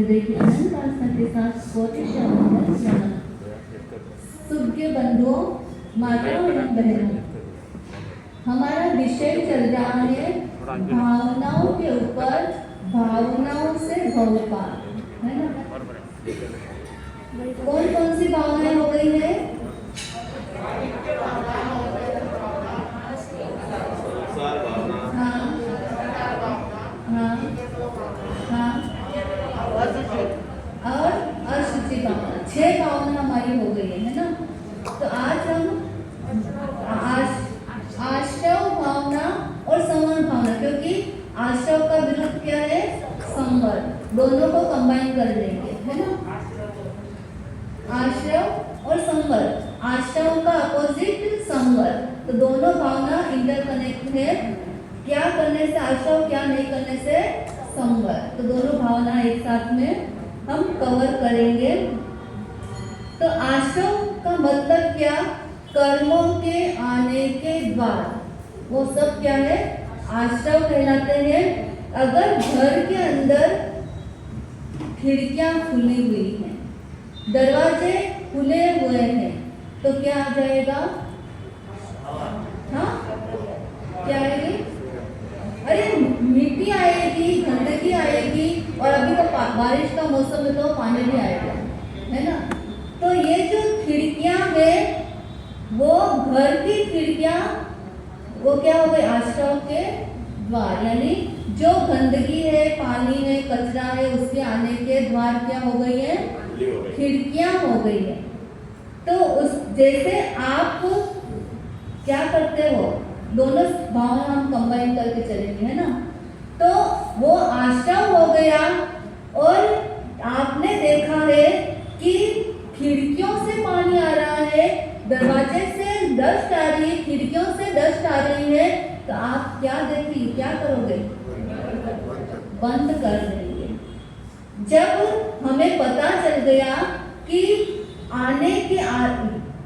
हृदय की अनंत आस्था के साथ सुज्ञ बंधुओं, माताओं एवं बहनों, हमारा विषय चल रहा है भावनाओं के ऊपर, भावनाओं से भव पार, है ना। कौन कौन सी भावनाएं हो गई है? हाँ हाँ हाँ, और अशुचि भावना, 6 भावना हमारी हो गई है ना। तो आज हम आश्रव भावना और संवर भावना, क्योंकि आश्रव का विरुद्ध क्या है? संवर, दोनों को कंबाइन कर लेंगे, है ना। आश्रव और संवर, आश्रव का अपोजिट संवर, तो दोनों भावना इंटरकनेक्ट है। क्या करने से आश्रव, क्या नहीं करने से संवर, तो दोनों भावना एक साथ में हम कवर करेंगे। तो आश्रव का मतलब क्या? कर्मों के आने के द्वार, वो सब क्या है? आश्रव कहलाते हैं। अगर घर के अंदर खिड़कियां खुली हुई हैं, दरवाजे खुले हुए हैं, तो क्या आ जाएगा? हाँ, क्या आएगी? अरे मिट्टी आएगी, गंदगी आएगी, और अभी तो बारिश का मौसम है तो पानी भी आएगा, है ना। तो ये जो खिड़कियां है, वो घर की खिड़कियां, वो क्या हो गई? आश्रव के द्वार, यानी जो गंदगी है, पानी है, कचरा है, उसके आने के द्वार क्या हो गई है? खिड़कियां हो गई है। तो उस जैसे आप क्या करते हो, दोनों भावना हम कंबाइन करके चलेंगे, है ना। तो वो आश्रव हो गया, और आपने देखा है कि खिड़कियों से पानी आ रहा है, दरवाजे से डस्ट आ रही है, खिड़कियों से डस्ट आ रही है, तो आप क्या देखिए, क्या करोगे? बंद कर देंगे। जब हमें पता चल गया कि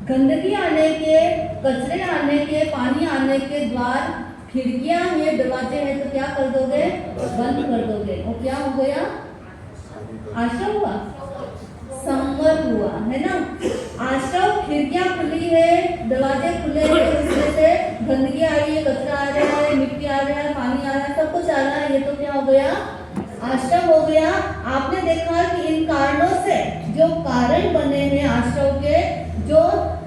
गंदगी आने के, कचरे आने के, पानी आने के द्वार खिड़कियां हैं, दरवाजे हैं, तो क्या कर दोगे? बंद कर दोगे। और क्या हो गया? आश्रव हुआ, संवर हुआ, है ना। आश्रव, खिड़कियां खुली है, दरवाजे खुले हैं, उसमें से गंदगी आ रही है, कचरा आ रहा है, मिट्टी आ रहा है, पानी आ रहा है, सब कुछ आ रहा है, ये तो क्या हो गया? आश्रव हो गया। आपने देखा कि इन कारणों से जो कारण बने हैं आश्रव के, जो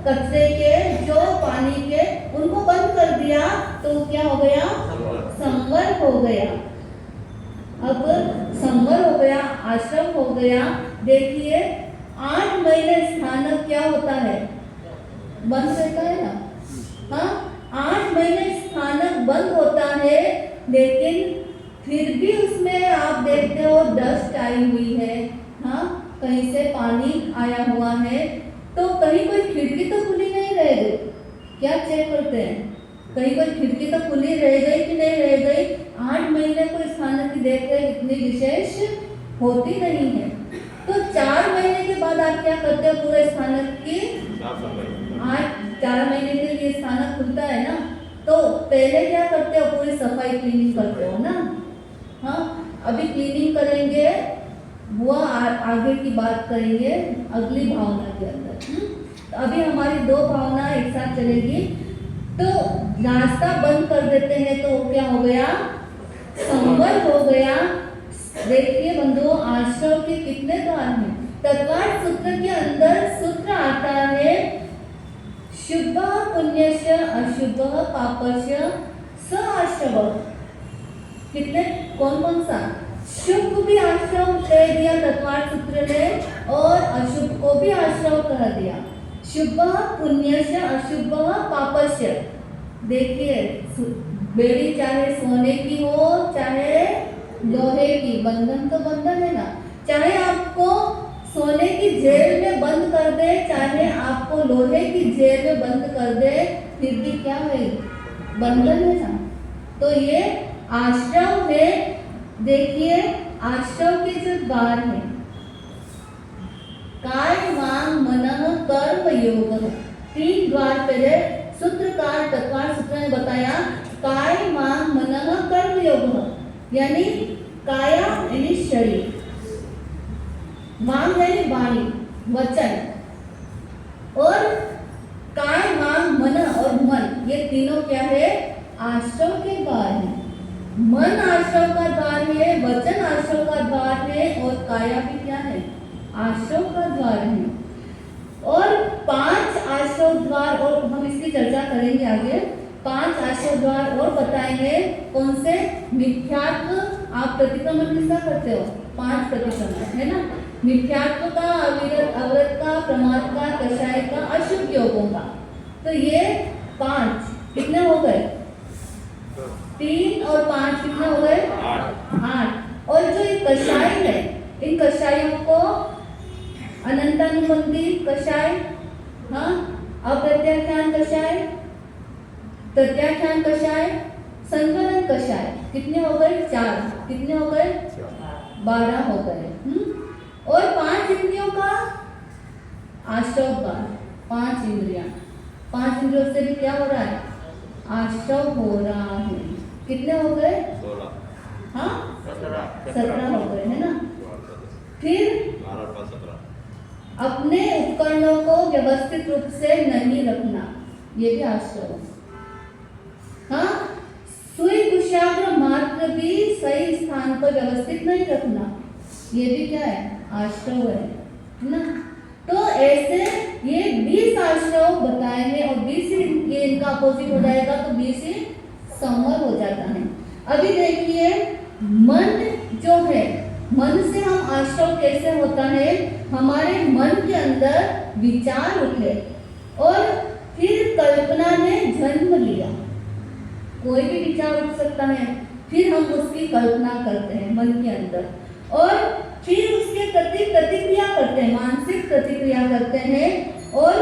कचरे के, जो पानी के, उनको बंद कर दिया, तो क्या हो गया? संवर हो गया। अब संवर हो गया, आश्रव हो गया। देखिए 8 महीने स्थानक क्या होता है? बंद रहता है ना। हाँ, 8 महीने स्थानक बंद होता है, लेकिन फिर भी उसमें आप देखते हो डस्ट आई हुई है, हाँ, कहीं से पानी आया हुआ है, तो कहीं कोई खिड़की तो खुली नहीं रह गई। क्या चेक करते हैं? कहीं कोई खिड़की तो खुली रह गई कि नहीं रह गई? 8 महीने को स्थानक की देखरेख इतनी विशेष होती नहीं है। तो 4 महीने के बाद आप क्या करते हो? पूरे स्थानक की 4 महीने के लिए स्थानक खुलता है ना, तो पहले क्या करते हो? पूरी सफाई, क्लीनिंग करते हो ना। हाँ, अभी क्लीनिंग करेंगे, वो आगे की बात करेंगे अगली भावना के अंदर। तो अभी हमारी 2 भावना एक साथ चलेगी। तो रास्ता बंद कर देते हैं, तो क्या हो गया? संवर हो गया। देखिए बंधुओं, आश्रव के कितने द्वार हैं? तत्वार्थ सूत्र के अंदर सूत्र आता है, शुभ पुण्यस्य अशुभ पापस्य स आश्रव। कितने, कौन कौन सा? शुभ भी आश्रव कह दिया तत्वार्थ सूत्र ने, और अशुभ को भी आश्रव कह दिया। शुभ पुण्यस्य अशुभ पापस्य। देखिए बेड़ी चाहे सोने की हो, चाहे लोहे की, बंधन तो बंधन है ना। चाहे आपको सोने की जेल में बंद कर दे, चाहे आपको लोहे की जेल में बंद कर दे, फिर भी क्या है? बंधन है ना। तो ये आश्रव है। देखिए आश्रव के जो द्वार है, काय वांग मनः कर्म योग, 3 द्वार पहले सूत्रकार तत्वार्थ सूत्र ने बताया। काय वांग मनः कर्म योग, यानी काया यानी शरीर, वांग यानी वाणी, वचन, और काय, वांग, मन और मन, ये तीनों क्या है? आश्रव के द्वार है। मन आश्रव का द्वार है, वचन आश्रव का द्वार है, और काया भी क्या है? आश्रव का द्वार है। और 5 आश्रव द्वार, और हम इसकी चर्चा करेंगे आगे। 5 आश्रव द्वार और बताएंगे। कौन से? मिथ्यात्व, आप प्रतिक्रमण किसका करते हो? 5 प्रतिक्रमण, है ना? मिथ्यात्व का, अविरत, अवरत का, प्रमाद का, कषाय का, अशुभ योगों का। तो ये 5 कितने हो गए? 3 और 5 कितने हो गए? 8। और जो ये कषाय है, इन कषायों को अनंतानुबंधी कषाय, हाँ, अप्रत्याख्यान कषाय, प्रत्याख्यान कषाय, संकलन कषाय, कितने हो गए? 4। कितने हो गए? 12 हो गए। और 5 इंद्रियों का आश्रव का, 5 इंद्रियां, 5 इंद्रियों से भी क्या हो रहा है? आश्रव हो रहा है। कितने हो गए? 17 हो गए, है ना? फिर अपने उपकरणों को व्यवस्थित रूप से नहीं रखना, ये भी आश्रव है। हाँ, सुई कुशाग्र मात्र भी सही स्थान पर व्यवस्थित नहीं रखना, ये भी क्या है? आश्रव है ना? तो ऐसे ये 20 आश्रव बताएंगे, और 20 ये इनका अपोजिट हो जाएगा, तो 20 ही संवर हो जाता है। अभी देखिए, मन जो है, मन से हम आश्रव कैसे होता है? हमारे मन के अंदर विचार उठे और फिर कल्पना ने जन्म लिया। कोई भी विचार उठ सकता है, फिर हम उसकी कल्पना करते हैं मन के अंदर, और फिर उसके प्रति प्रतिक्रिया करते हैं, मानसिक प्रतिक्रिया करते हैं, और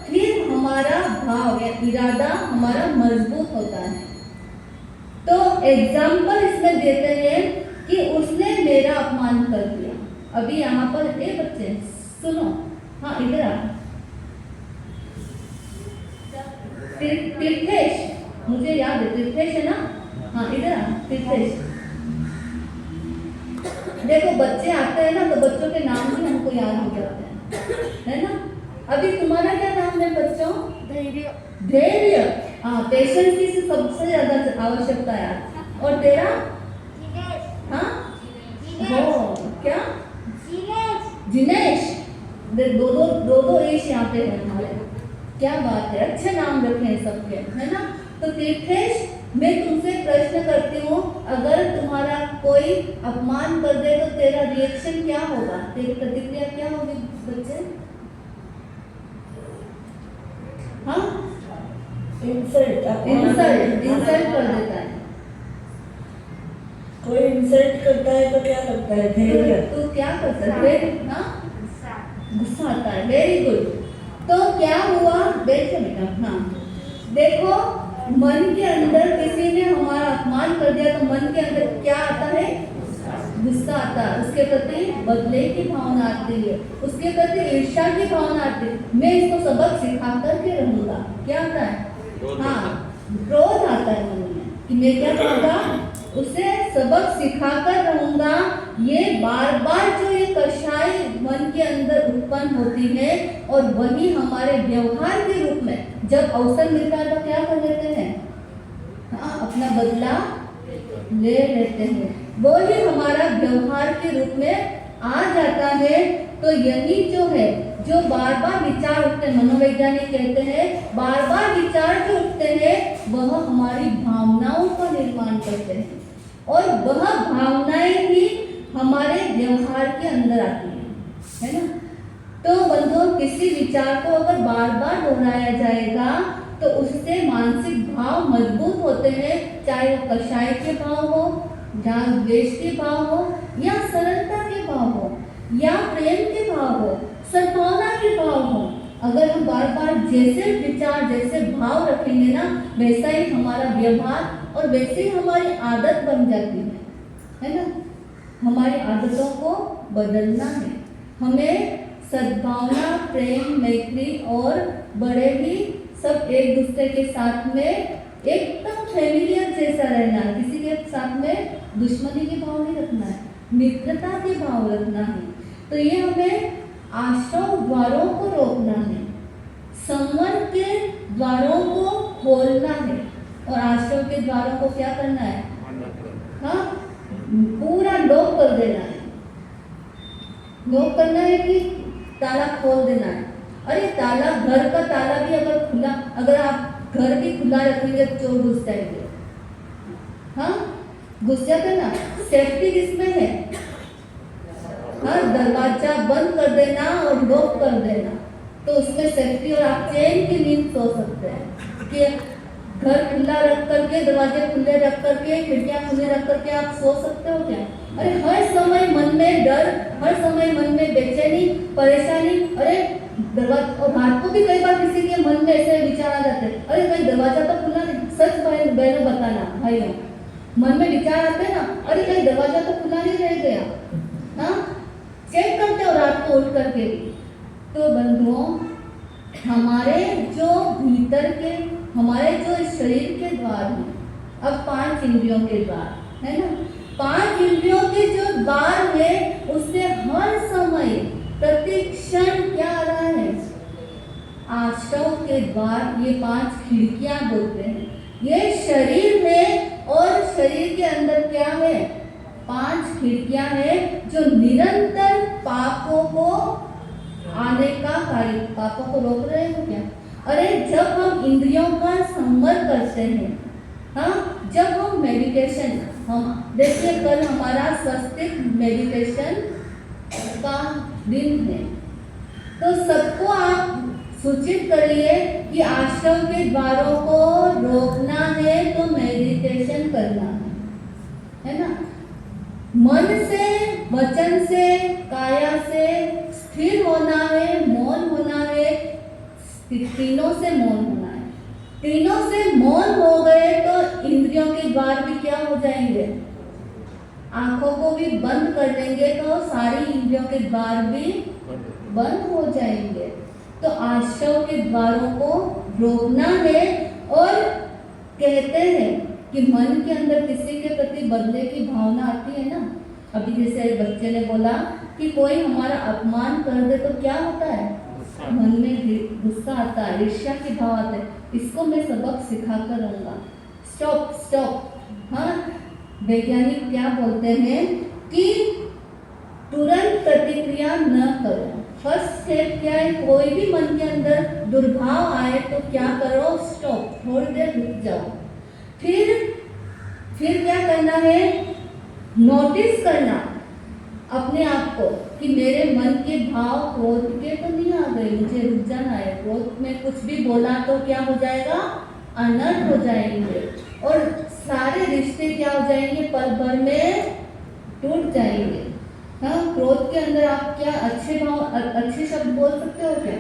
फिर हमारा भाव या इरादा हमारा मजबूत होता है। तो एग्जाम्पल इसमें देते हैं कि उसने मेरा अपमान कर दिया। अभी यहाँ पर बच्चे सुनो, हाँ इधर आ, तीर्थेश, मुझे याद है तीर्थेश है ना? हाँ इधर आ तीर्थेश। देखो बच्चे आते हैं ना, तो बच्चों के नाम भी हमको याद हो जाते हैं, है ना? अभी तुम्हारा क्या नाम है बच्चों? धैर्य। धैर्य, हाँ, पेशेंस की सबसे ज्यादा आवश्यकता है। और तेरा? हाँ, क्या? जिनेश। दो ईश यहाँ पे है हमारे। क्या बात है, अच्छे नाम रखे हैं सबके, है ना? तो तीर्थेश, मैं तुमसे प्रश्न करती हूँ, अगर तुम्हारा कोई अपमान कर दे तो तेरा रिएक्शन क्या होगा? तेरी प्रतिक्रिया क्या होगी बच्चे? हाँ, इंसल्ट कर देता है। कोई इंसल्ट करता है तो क्या लगता है? धैर्य। तो क्या करता है? हाँ, गुस्सा आता है। Very good. तो क्या हुआ? देखो बेटा, हाँ देखो, मन के अंदर किसी ने हमारा अपमान कर दिया, तो मन के अंदर क्या आता है? गुस्सा आता है, उसके प्रति बदले की भावना आती है, उसके प्रति ईर्ष्या की भावना आती है। मैं इसको सबक सिखा करके रहूंगा। क्या आता है? हाँ, क्रोध आता है मन में कि मैं क्या करूंगा? उसे सबक सिखाकर रहूंगा। ये बार बार जो ये कषाय मन के अंदर उत्पन्न होती है, और वही हमारे व्यवहार के रूप में जब अवसर मिलता है तो क्या कर लेते हैं? हाँ, अपना बदला ले लेते हैं। वो ही हमारा व्यवहार के रूप में आ जाता है। तो यही जो है, जो बार बार विचार उठते हैं, मनोवैज्ञानिक कहते हैं बार बार विचार जो उठते हैं वह हमारी भावनाओं का निर्माण करते हैं, और वह भावनाएं ही हमारे व्यवहार के अंदर आती है ना? तो बंधुओं, किसी विचार को अगर बार बार दोहराया जाएगा तो उससे मानसिक भाव मजबूत होते हैं, चाहे वो कषाय के भाव हो, जहाँ द्वेष के भाव हो, या सरलता के भाव हो, या प्रेम के भाव हो, सद्भावना के भाव हो। अगर हम बार बार जैसे विचार, जैसे भाव रखेंगे ना, वैसा ही हमारा व्यवहार और वैसे ही हमारी आदत बन जाती है ना? हमारी आदतों को बदलना है हमें। सद्भावना, प्रेम, मैत्री और बड़े ही सब एक दूसरे के साथ में एकदम फैमिलियर जैसा रहना है। किसी के साथ में दुश्मनी के भाव नहीं रखना है, मित्रता के भाव रखना है। तो ये हमें आश्रव द्वारों को रोकना है, संवर के द्वारों को खोलना है और आश्रव के द्वारों को क्या करना है? हाँ, पूरा लॉक कर देना है। लॉक करना है कि ताला खोल देना है? अरे ताला, घर का ताला भी अगर खुला, अगर आप घर भी खुला रखेंगे तो चोर घुस जाएंगे। हाँ, घुस जाते ना। सेफ्टी किसमें है? हाँ, दरवाजा बंद कर देना और लॉक कर देना, तो उसमें सेफ्टी, और आप चैन की नींद सो सकते हैं कि घर खुला रख करके, दरवाजे खुले रख करके, खिड़कियां खुले रख करके आप सो सकते हो क्या? अरे हर समय मन में डर, हर समय मन में बेचैनी, परेशानी। अरे दरवाजा, और रात को भी कई बार किसी के मन में ऐसे विचार आ जाते हैं, अरे कहीं दरवाजा तो खुला नहीं। सच बहनों बताना भाइयों, मन में विचार आते हैं ना, अरे कहीं दरवाजा तो खुला नहीं रह गया। हाँ, चेक करते हो रात को उठ करके भी। तो बंधुओं, हमारे जो भीतर के, हमारे जो शरीर के द्वार हैं, अब 5 इंद्रियों के द्वार है ना, 5 इंद्रियों के जो द्वार है उससे हर समय प्रतिक्षण क्या आ रहा है? आश्रव के द्वार, ये 5 खिड़कियां बोलते हैं। ये शरीर में, और शरीर के अंदर क्या है? 5 खिड़कियां हैं जो निरंतर पापों को आने का कार्य, पापों को रोक रहे हो क्या? अरे जब हम इंद्रियों का संवर करते हैं, हाँ, जब हम मेडिटेशन, हम देखिए कल हमारा स्वस्तिक मेडिटेशन का दिन है, तो सबको आप सूचित करिए कि आश्रम के द्वारों को रोकना है तो मेडिटेशन करना है ना। मन से, वचन से, काया से स्थिर होना है, मौन होना है, तीनों से मौन होना है। तीनों से मौन हो गए तो इंद्रियों के द्वार भी क्या हो जाएंगे? आंखों को भी बंद कर देंगे तो सारी इंद्रियों के द्वार भी बंद हो जाएंगे। तो आश्रव के द्वारों को रोकना है। और कहते हैं कि मन के अंदर किसी के प्रति बदले की भावना आती है ना। अभी जैसे बच्चे ने बोला कि कोई हमारा अपमान कर दे तो क्या होता है? मन में गुस्सा आता है, ईर्ष्या की भाव आते हैं। इसको मैं सबक सिखा कर रहूंगा। Stop stop. हाँ, वैज्ञानिक क्या बोलते हैं कि तुरंत प्रतिक्रिया न करो। फर्स्ट स्टेप क्या है? कोई भी मन के अंदर दुर्भाव आए तो क्या करो? स्टॉप, थोड़ी देर रुक जाओ। फिर क्या करना है? नोटिस करना अपने आप को कि मेरे मन के भाव क्रोध के तो नहीं आ गए, मुझे रुक जाना है। क्रोध में कुछ भी बोला तो क्या हो जाएगा? अनर्थ हो जाएंगे और सारे रिश्ते क्या हो जाएंगे? पल भर में टूट जाएंगे। हाँ, क्रोध के अंदर आप क्या अच्छे शब्द बोल सकते हो क्या?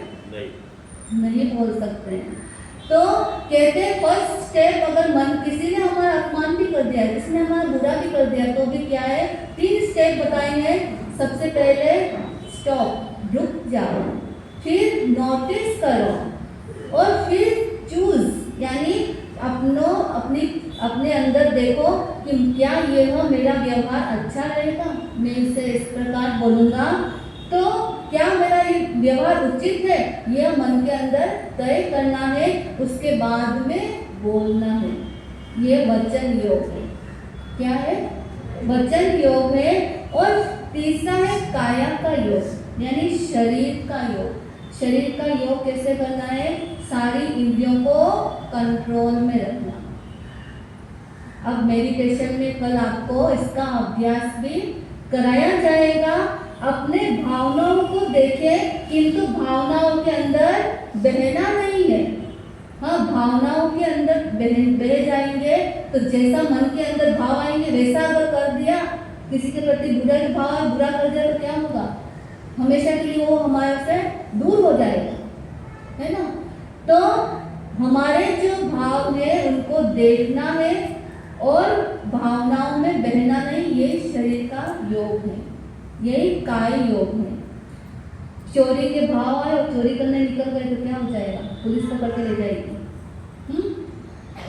नहीं बोल सकते हैं। तो कहते हैं फर्स्ट स्टेप, अगर मन किसी ने हमारा अपमान भी कर दिया, किसी ने हमारा बुरा भी कर दिया तो भी क्या है? 3 स्टेप बताएंगे। सबसे पहले स्टॉप, रुक जाओ, फिर नोटिस करो और फिर चूज, यानी अपने अंदर देखो कि क्या ये हो मेरा व्यवहार अच्छा रहेगा, मैं इसे इस प्रकार बोलूँगा तो क्या मेरा ये व्यवहार उचित है, यह मन के अंदर तय करना है। उसके बाद में बोलना है। ये वचन योग है। क्या है? वचन योग है। और तीसरा है काया का योग, यानी शरीर का योग। शरीर का योग कैसे करना है? सारी इंद्रियों को कंट्रोल में रखना। अब मेडिटेशन में कल आपको इसका अभ्यास भी कराया जाएगा। अपने भावनाओं को देखें, किंतु भावनाओं के अंदर बहना नहीं है। हाँ, भावनाओं के अंदर बह जाएंगे तो जैसा मन के अंदर भाव आएंगे वैसा अगर कर दिया, किसी के प्रति बुरा कर दिया तो क्या होगा? हमेशा के लिए वो हमारे से दूर हो जाएगा, है ना। तो हमारे जो भाव है उनको देखना है और भावनाओं में बहना नहीं। ये शरीर का योग है, यही काय योग है। चोरी के भाव आए और चोरी करने निकल गए तो क्या हो जाएगा? पुलिस पकड़ के ले जाएगी।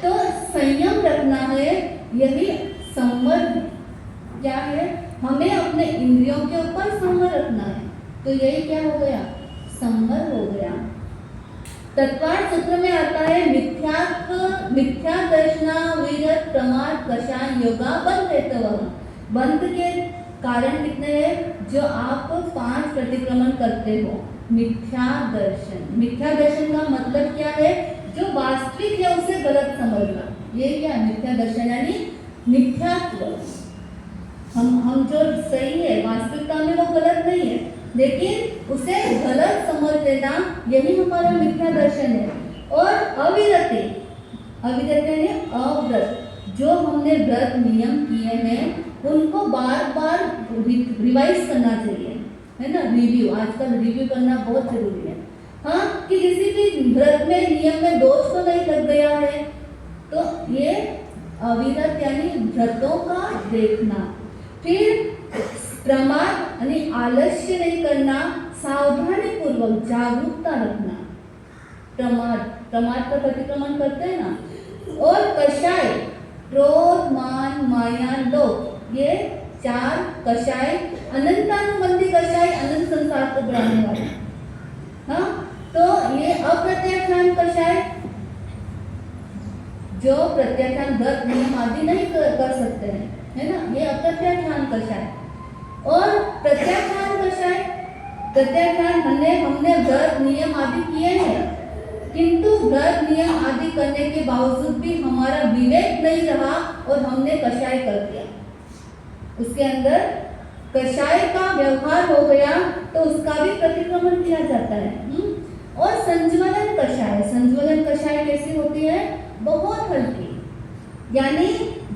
तो संयम रखना है, यही संवर है। क्या है? हमें अपने इंद्रियों के ऊपर संवर रखना है। तो यही क्या हो गया, संवर हो गया। तत्वार्थ सूत्र में आता है मिथ्या दर्शना विरत प्रमाद कषाय योगा बंध हेतव। बंध के कारण कितने हैं, जो आप 5 प्रतिक्रमण करते हो। मिथ्या दर्शन का मतलब क्या है, जो वास्तविक है उसे गलत समझना। ये क्या है, मिथ्या दर्शन यानी मिथ्यात्व। हम जो सही है वास्तविकता में वो गलत नहीं है, लेकिन उसे गलत समझ लेना, यही हमारा मिथ्या दर्शन है। और अविरति यानी अव्रत, जो हमने व्रत नियम किए हैं उनको बार बार रिवाइज करना चाहिए, है ना। रिव्यू, आजकल रिव्यू करना बहुत जरूरी है। हाँ, कि किसी भी व्रत में नियम में दोष तो नहीं लग गया है। तो ये अविरत यानी व्रतों का देखना। फिर प्रमाद यानी आलस्य नहीं करना, सावधानी पूर्वक जागरूकता रखना। प्रमाद का प्रतिक्रमण करते हैं ना। और कषाय, क्रोध मान माया लोभ, ये 4 कषाय, अनंतानुबंधी कषाय, अनंत संसार को बढ़ाने वाले। हाँ, तो ये अप्रत्याख्यान कषाय, जो प्रत्याख्यान व्रत नियम आदि नहीं कर सकते हैं, है ना, ये अप्रत्याख्यान कषाय। और प्रत्याख्यान कषाय, प्रत्याख्यान हमने व्रत नियम आदि किए हैं, किंतु व्रत नियम आदि करने के बावजूद भी हमारा विवेक नहीं रहा और हमने कषाय कर दिया। उसके अंदर कषाय का व्यवहार हो गया, तो उसका भी प्रतिक्रमण किया जाता है। और संज्वलन कषाय कैसी होती है, बहुत हल्की, यानी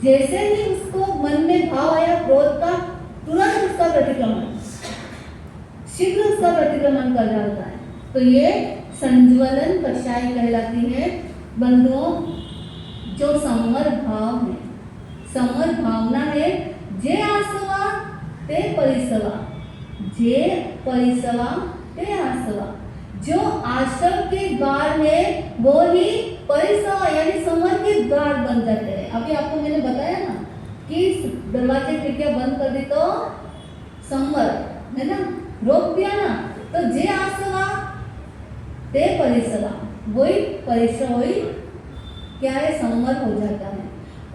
जैसे ही उसको मन में भाव आया क्रोध का, तुरंत उसका प्रतिक्रमण, शीघ्र उसका प्रतिक्रमण कर जाता है। तो ये संज्वलन कषाय कहलाती है। बंधुओं, जो संवर भाव है, संवर भावना है, जे आसवा ते परिसवा, जे परिसवा ते आसवा। जो आश्रम के द्वार है वो ही परिसवा यानी संवर के द्वार बन जाते हैं। अभी आपको मैंने बताया ना कि दरवाजे खिड़कियां बंद कर दी तो संवर, है ना, रोक दिया ना, तो जे आसवा ते परिसवा, वही परिसवा, वही क्या है, संवर हो जाता है।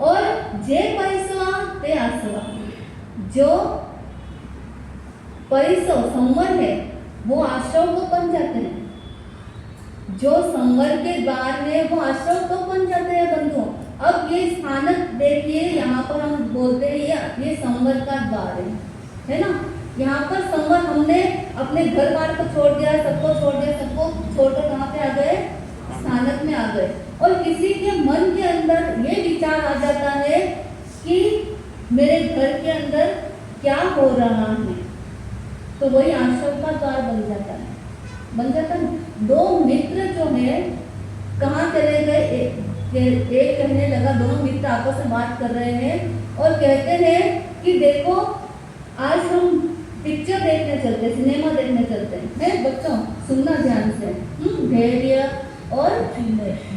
और जे परिसवा ते आसवा, जो परिसव संवर है वो आश्रम को बन जाते हैं। जो संवर के द्वार है वो आश्रम को बन जाते हैं। बंधुओं, अब ये स्थानक देखिए, यहाँ पर हम बोलते हैं ये संवर का द्वार है ना। यहाँ पर संवर, हमने अपने घर बार को छोड़ दिया, सबको छोड़कर कहाँ पे आ गए, स्थानक में आ गए। और किसी के मन के अंदर ये विचार आ जाता है कि मेरे घर के अंदर क्या हो रहा है, तो वही आश्रम का द्वार बन जाता है। दो मित्र जो है कहाँ चले गए, एक कहने लगा, दोनों मित्र आपस में बात कर रहे हैं और कहते हैं कि देखो आज हम पिक्चर देखने चलते, सिनेमा देखने चलते हैं। बच्चों सुनना ध्यान से, धैर्य और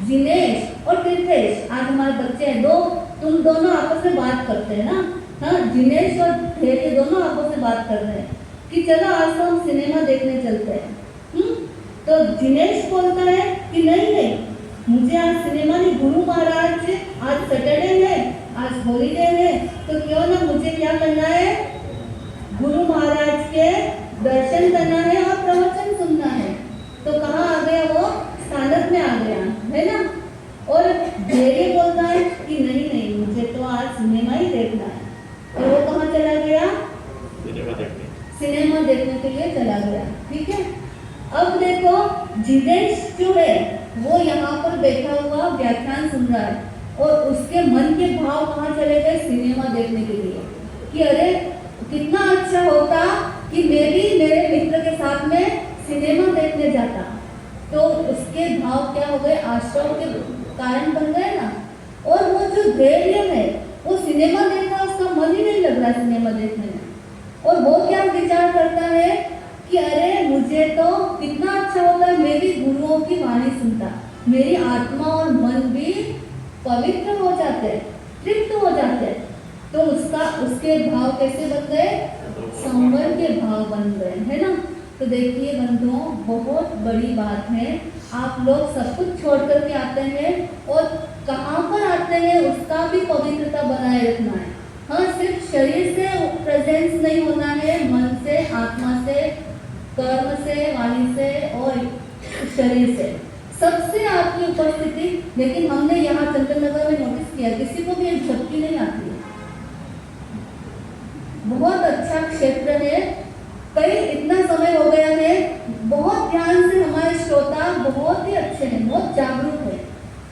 जिनेश और तीर्थेश, आज हमारे बच्चे हैं दो, तुम दोनों आपस में बात करते हैं ना। हाँ, जिनेश और धैर्य दोनों आपस में बात कर रहे हैं कि चलो आज तो हम सिनेमा देखने चलते हैं। तो जिनेश बोलता है कि नहीं, मुझे आज सिनेमा नहीं, गुरु महाराज आज सैटरडे है, आज हॉलीडे है, तो क्यों ना मुझे क्या करना है, गुरु महाराज के दर्शन करना है और प्रवचन सुनना है। तो कहाँ आ गया वो, स्थानक में आ गया, है ना। और धैर्य बोलता है कि नहीं, मुझे तो आज सिनेमा ही देखना है, और वो कहाँ चला गया, सिनेमा देखने के लिए चला गया। ठीक है, अब देखो जिनेश जो है वो यहाँ पर बैठा हुआ व्याख्यान सुन रहा है और उसके मन के भाव कहाँ चले गए, सिनेमा देखने के लिए, कि अरे कितना अच्छा होता कि मैं भी मेरे मित्र के साथ में सिनेमा देखने जाता। तो उसके भाव क्या हो गए, आश्रम के कारण बन गए ना। और वो जो धैर्य है वो सिनेमा देखना, उसका मन ही नहीं लग रहा सिनेमा देखने में, और वो क्या विचार करता है कि अरे मुझे तो कितना अच्छा होता है, मैं भी गुरुओं की वाणी सुनता, मेरी आत्मा और मन भी पवित्र हो जाते, तृप्त हो जाते। तो उसके भाव कैसे बन गए? संवर के भाव बन गए, है ना। तो देखिए बंधुओं, बहुत बड़ी बात है, आप लोग सब कुछ छोड़ करके आते हैं और कहाँ पर आते हैं उसका भी पवित्रता बनाए रखना है। हाँ, सिर्फ शरीर से प्रेजेंस नहीं होना है, मन से, आत्मा से, कर्म से, वाणी से और शरीर से, सबसे आपकी उपस्थिति। लेकिन हमने यहाँ चंद्रनगर में नोटिस किया, किसी को भी एक झपकी नहीं आती है। बहुत अच्छा क्षेत्र है, कई इतना समय हो गया है, बहुत ध्यान से हमारे श्रोता बहुत ही अच्छे हैं, बहुत जागरूक है।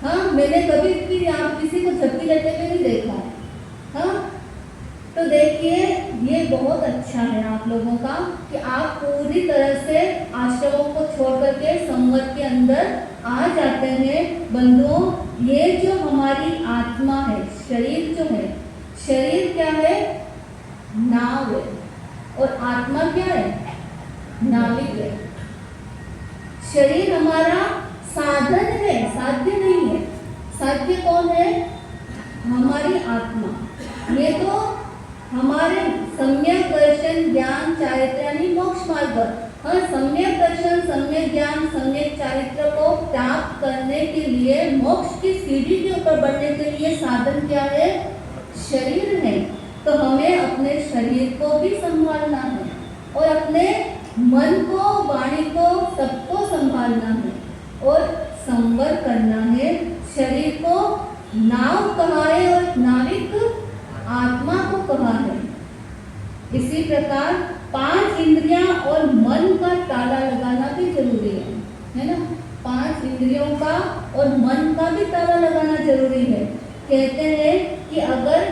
हाँ, मैंने कभी भी आप किसी को झपकी लेते हुए नहीं देखा है। हाँ, तो देखिए ये बहुत अच्छा है आप लोगों का कि आप पूरी तरह से आश्रमों को छोड़ करके संवत के अंदर आ जाते हैं। बंधुओं, ये जो हमारी आत्मा है, शरीर जो है, शरीर क्या है? नाव है, और आत्मा क्या है? नाविक है। शरीर हमारा साधन है, साध्य नहीं है। साध्य कौन है? हमारी आत्मा। ये तो हमारे सम्यक दर्शन, ज्ञान, चारित्र यानी मोक्ष मार्ग पर। हाँ, सम्यक दर्शन, सम्यक ज्ञान, सम्यक चारित्र को प्राप्त करने के लिए, मोक्ष की सीढ़ी के ऊपर बढ़ने के लिए साधन क्या है? शरीर है। तो हमें अपने शरीर को भी संभालना है और अपने मन को, वाणी को, सबको संभालना है और संवर करना है। शरीर को नाव कहा है और नाविक आत्मा को कहा है। इसी प्रकार 5 इंद्रियां और मन का ताला लगाना भी जरूरी है ना। 5 इंद्रियों का और मन का भी ताला लगाना जरूरी है। कहते हैं कि अगर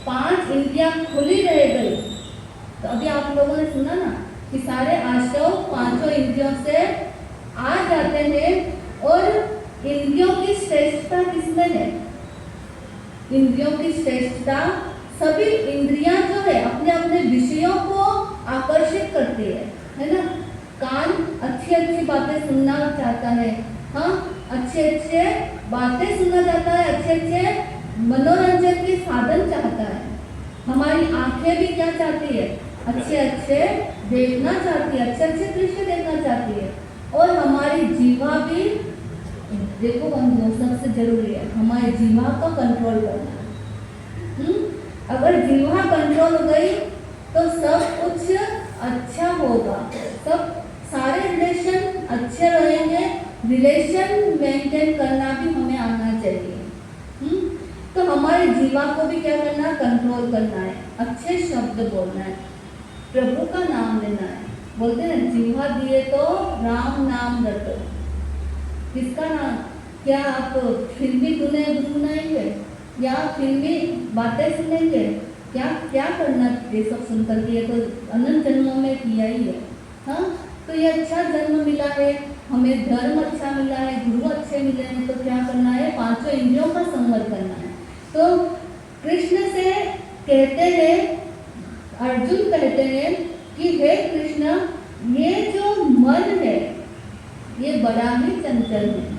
5 इंद्रियां खुली रह गई, तो अभी आप लोगों ने सुना ना कि सारे आश्रव 5 इंद्रियों से आ जाते हैं। और इंद्रियों की श्रेष्ठता किसमें है? इंद्रियों की श्रेष्ठता, सभी इंद्रियां जो है अपने अपने विषयों को आकर्षित करती है ना। कान अच्छी अच्छी बातें सुनना चाहता है, हाँ, अच्छे अच्छे बातें सुनना चाहता है, अच्छे अच्छे मनोरंजन के साधन चाहता है। हमारी आंखें भी क्या चाहती है? अच्छे अच्छे देखना चाहती है, अच्छे अच्छे दृश्य देखना चाहती है। और हमारी जीवा भी, देखो बंधुओं, सबसे जरूरी है हमारी जीवा को कंट्रोल करना। अगर जीवा कंट्रोल हो गई तो सब कुछ अच्छा होगा, सब सारे रिलेशन अच्छे रहेंगे। रिलेशन मेंटेन करना भी हमें आना चाहिए। तो हमारे जीवा को भी क्या करना? कंट्रोल करना है, अच्छे शब्द बोलना है, प्रभु का नाम लेना है। बोलते हैं जीवा दिए तो राम नाम रटो। किसका नाम? क्या आप फिल्मी धुने गुनगुनाएंगे या फिल्मी बातें सुनेंगे? क्या क्या करना ये सब सुनकर के? ये तो अनंत जन्मों में किया ही है। हाँ, तो ये अच्छा जन्म मिला है, हमें धर्म अच्छा मिला है, गुरु अच्छे मिले हैं, तो क्या करना है? 5 इंद्रियों का संवर करना है। तो कृष्ण से कहते हैं, अर्जुन कहते हैं कि हे कृष्ण, ये जो मन है ये बड़ा ही चंचल है,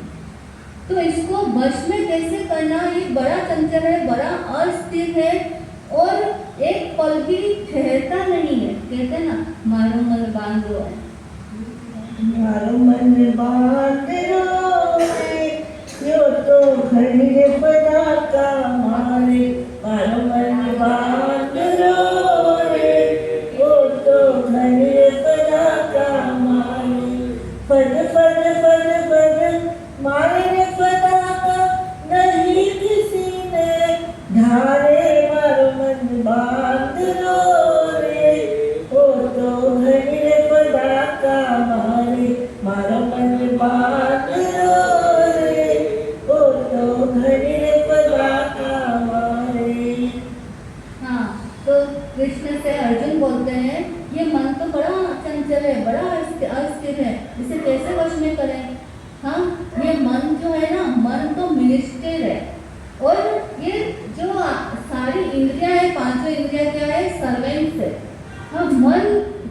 तो इसको वश में कैसे करना? ये बड़ा चंचल है, बड़ा अस्थिर है और एक पल भी ठहरता नहीं है। कहते ना, मारो मन बांधो है, मारो मन बांधो रे, यो तो घड़ी पदा का मारे। मारो मन बांधो रे, यो तो घड़ी पदा का मारे। पद पद पद पद मारे पदा का नहीं किसी ने ढारे। मारो मन बांधो रे, यो तो घड़ी पदा का मारे। मारो मन बांधो रे, यो तो घड़ी पदा का मारे। हाँ, तो कृष्ण से अर्जुन बोलते हैं ये मन तो बड़ा चंचल है, बड़ा अस्थिर है, इसे कैसे वश में करें? हाँ, ये मन जो है ना, मन तो मिनिस्टर है। और ये जो सारी इंद्रियां है, 5 इंद्रियां क्या है? सर्वेंट्स है। हाँ, मन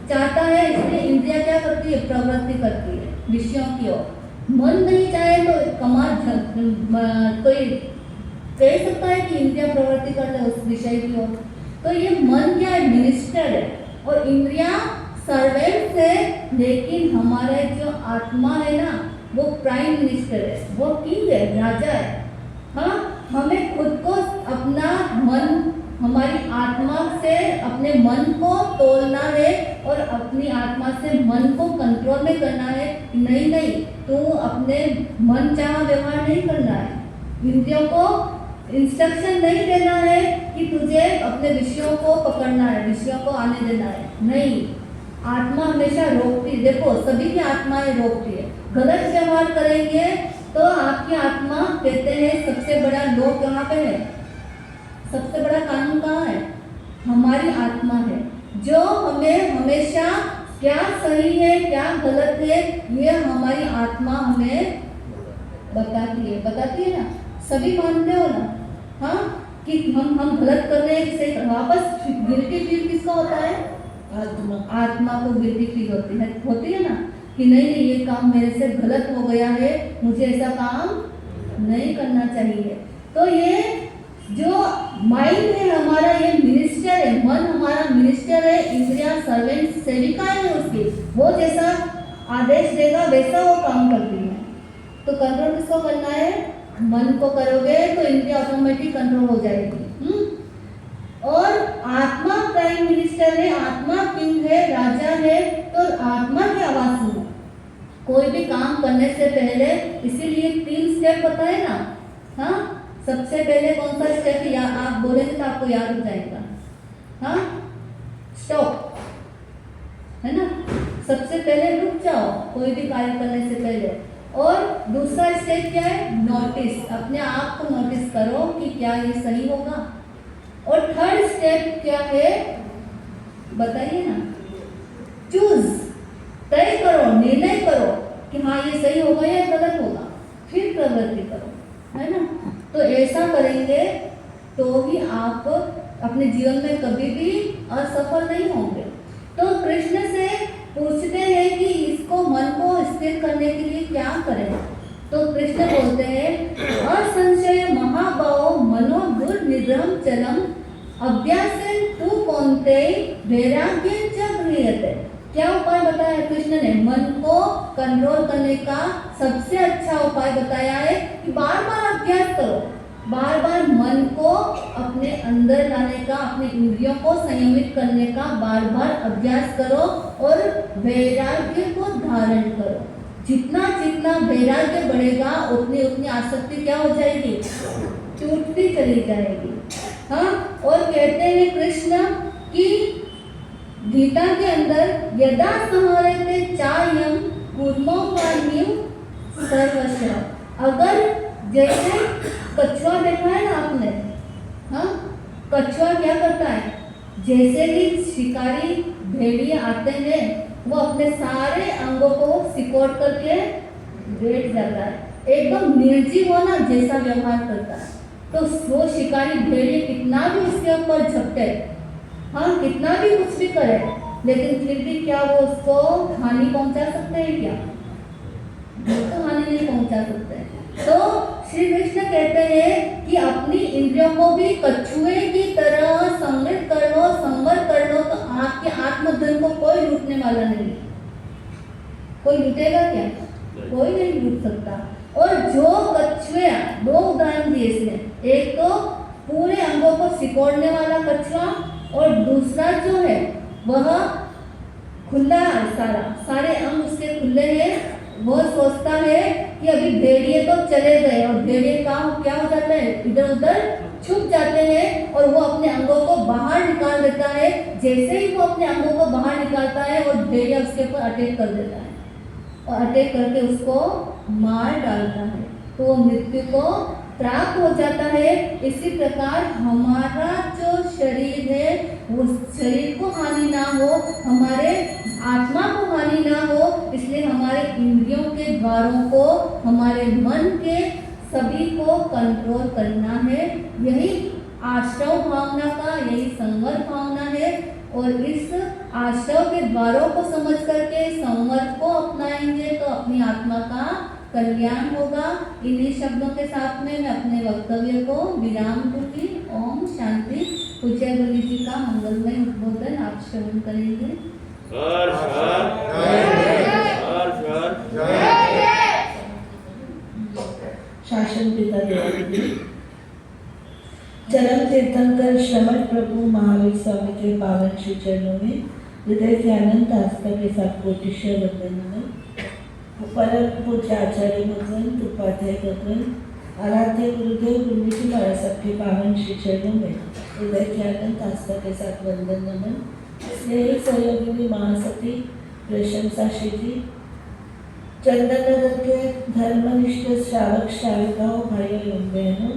चाहता है इसलिए इंद्रियां क्या करती है? प्रवृत्ति करती है विषयों की ओर। मन नहीं चाहे तो कोई कह सकता है कि इंद्रियां प्रवृत्ति कर ले उस विषय की ओर। तो ये मन क्या है? मिनिस्टर है, और इंद्रियां सर्वेंट्स है, लेकिन हमारे जो आत्मा है ना, वो प्राइम मिनिस्टर है, वो किंग है, राजा है। हाँ, हमें खुद को अपना मन, हमारी आत्मा से अपने मन को तोलना है और अपनी आत्मा से मन को कंट्रोल में करना है। नहीं नहीं, तू अपने मन चाहा व्यवहार नहीं करना है, इंद्रियों को इंस्ट्रक्शन नहीं देना है कि तुझे अपने विषयों को पकड़ना है, विषयों को आने देना है। नहीं, आत्मा हमेशा रोकती है। देखो, सभी की आत्माएं रोकती है। गलत व्यवहार करेंगे तो आपकी आत्मा, कहते हैं सबसे बड़ा लॉ कहाँ पे है, सबसे बड़ा कानून कहाँ है? हमारी आत्मा है, जो हमें हमेशा क्या सही है क्या गलत है ये हमारी आत्मा हमें बताती है ना। सभी मानते हो ना, हाँ, कि हम गलत कर रहे हैं, से वापस गिल्टी फील किसका होता है? आत्मा को गिल्टी फील होती है ना, कि नहीं नहीं, ये काम मेरे से गलत हो गया है, मुझे ऐसा काम नहीं करना चाहिए। तो ये जो माइंड है हमारा, ये मिनिस्टर है, मन हमारा मिनिस्टर है, इंद्रियां सर्वेंट, सेविकाएं है उसकी, वो जैसा आदेश देगा वैसा वो काम करती है। तो कंट्रोल किसको करना है? मन को करोगे तो इंद्रियां ऑटोमेटिक कंट्रोल हो जाएगी। और आत्मा प्राइम मिनिस्टर है, आत्मा किंग है, राजा है। तो आत्मा की आवाज सुनो कोई भी काम करने से पहले, इसीलिए 3 स्टेप बताए ना। हाँ, सबसे पहले कौन सा स्टेप या आप बोलेंगे तो आपको याद हो जाएगा। हाँ, स्टॉप, है ना, सबसे पहले रुक जाओ कोई भी कार्य करने से पहले। और दूसरा स्टेप क्या है? नोटिस, अपने आप को नोटिस करो कि क्या ये सही होगा। और थर्ड स्टेप क्या है बताइए ना? चूज, तय करो, निर्णय करो कि हाँ ये सही होगा या गलत होगा, फिर प्रवृत्ति करो, है ना। तो ऐसा करेंगे तो ही आप अपने जीवन में कभी भी असफल नहीं होंगे। तो कृष्ण से पूछते हैं कि इसको मन को स्थिर करने के लिए क्या करें। तो कृष्ण बोलते हैं, असंशय महाभाव मनो दुर्निग्रहम चलम अभ्यासेन तु कौन्तेय वैराग्येन च गृह्यते। क्या उपाय बताया कृष्ण ने? मन को कंट्रोल करने का सबसे अच्छा उपाय बताया है कि बार बार अभ्यास करो, बार बार मन को अपने अंदर लाने का, अपने इंद्रियों को संयमित करने का बार बार अभ्यास करो और वैराग्य को धारण करो। जितना जितना वैराग्य बढ़ेगा उतनी उतनी आसक्ति क्या हो जाएगी? टूटती चली जाएगी। हाँ, और कहते हैं कृष्ण कि गीता के अंदर यदा संहरते चायम कूर्मोपान्यम सर्वशः। अगर जैसे कछुआ देखा है ना आपने, हाँ, कछुआ क्या करता है? जैसे ही शिकारी भेड़िए आते हैं वो अपने सारे अंगों को सिकोड़ करके बैठ जाता है, एकदम निर्जीव हो ना जैसा व्यवहार करता है। तो वो शिकारी भेड़िए कितना भी उसके ऊपर झपटे, हाँ, कितना भी कुछ भी करे, लेकिन फिर भी क्या वो उसको हानि पहुंचा सकते हैं? क्या तो हानि नहीं पहुंचा सकते। तो श्री कृष्ण कहते हैं कि अपनी इंद्रियों को भी कछुए की तरह संवरित कर लो, संवर कर लो, तो आपके आत्मधन को कोई लूटने वाला नहीं। कोई लूटेगा क्या? कोई नहीं लूट सकता। और जो कछुए, 2 उदाहरण दिए इसमें, एक तो पूरे अंगों को सिकोड़ने वाला कछुआ, और दूसरा जो है वह खुला, सारे अंग उसके खुले हैं। वो सोचता है कि अभी भेड़िए तो चले गए, और भेड़िए का क्या हो जाता है? इधर उधर छुप जाते हैं और वो अपने अंगों को बाहर निकाल देता है। जैसे ही वो अपने अंगों को बाहर निकालता है और भेड़िया उसके ऊपर अटैक कर देता है और अटैक करके उसको मार डालता है, तो वो मृत्यु को प्राप्त हो जाता है। इसी प्रकार हमारा जो शरीर है उस शरीर को हानि ना हो, हमारे आत्मा को हानि ना हो, इसलिए हमारे इंद्रियों के द्वारों को, हमारे मन के सभी को कंट्रोल करना है। यही आश्रव भावना का, यही संवर भावना है। और इस आश्रव के द्वारों को समझ करके संवर को अपनाएंगे तो अपनी आत्मा का कल्याण होगा। इन्हीं शब्दों के साथ में मैं अपने वक्तव्य को विराम दूंगी। ओम शांति। पूज्य गुरु जी का मंगलमय उद्बोधन आप श्रवण करेंगे। शासन पिता देवानंद चरण तीर्थंकर श्रमण प्रभु महावीर स्वामी के पावन श्री चरणों में हृदय के अनंत आस्था के साथ कोटिशय वंदन में परम पूज्य आचार्य भगवंत उपाध्याय भगवंत आराध्य गुरुदेव गुरु जी महाराज सबके पावन श्री चरणों में हृदय के अनंत आस्था के साथ वंदन नमन। स्नेही सहयोगिनी महासती प्रशंसा श्री जी, चंदन नगर के धर्मनिष्ठ श्रावक श्राविकाओं भाइयों एवं बहनों,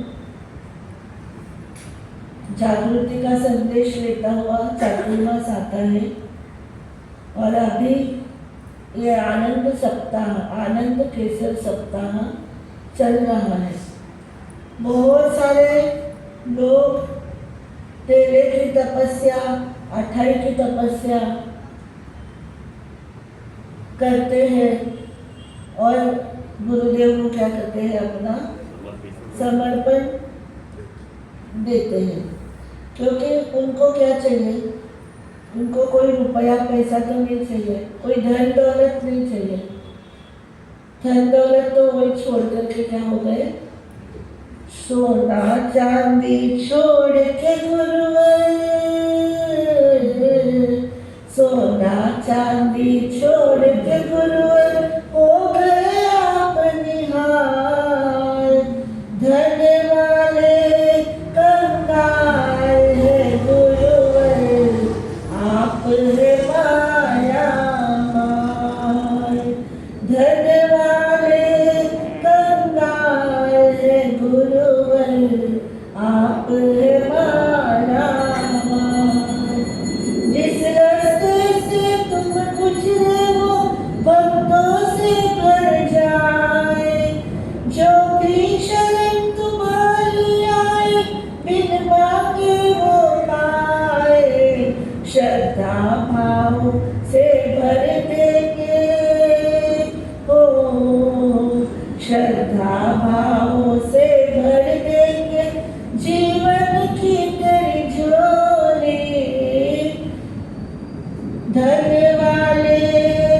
जागृति का संदेश लेता हुआ चातुर्मास आता है और अभी ये आनंद सप्ताह, आनंद केसर सप्ताह चल रहा है। बहुत सारे लोग तेरे की तपस्या, अठाई की तपस्या करते हैं और गुरुदेव को क्या करते हैं, अपना समर्पण देते हैं, क्योंकि उनको क्या चाहिए, उनको कोई रुपया पैसा तो नहीं चाहिए, कोई धन दौलत नहीं चाहिए। धन दौलत तो वही छोड़ करके क्या हो गए, सोना चांदी छोड़ के गुरुवर, सोना चांदी छोड़ के गुरुवर हो गए आप निहार। धन वाले कंगाल है गुरुवर, आप है माया मार। धन वाले कंगाल है गुरुवर, आप है माया मार। जिस रास्ते से तुम गुजरे वो भक्तों से भर जाए, जो भी शरण तुम्हारी आए बिन मांगे वो पाए। श्रद्धा भाव से भर देंगे हो, श्रद्धा भाव से भर देंगे जीवन की तेरी झोली। धन वाले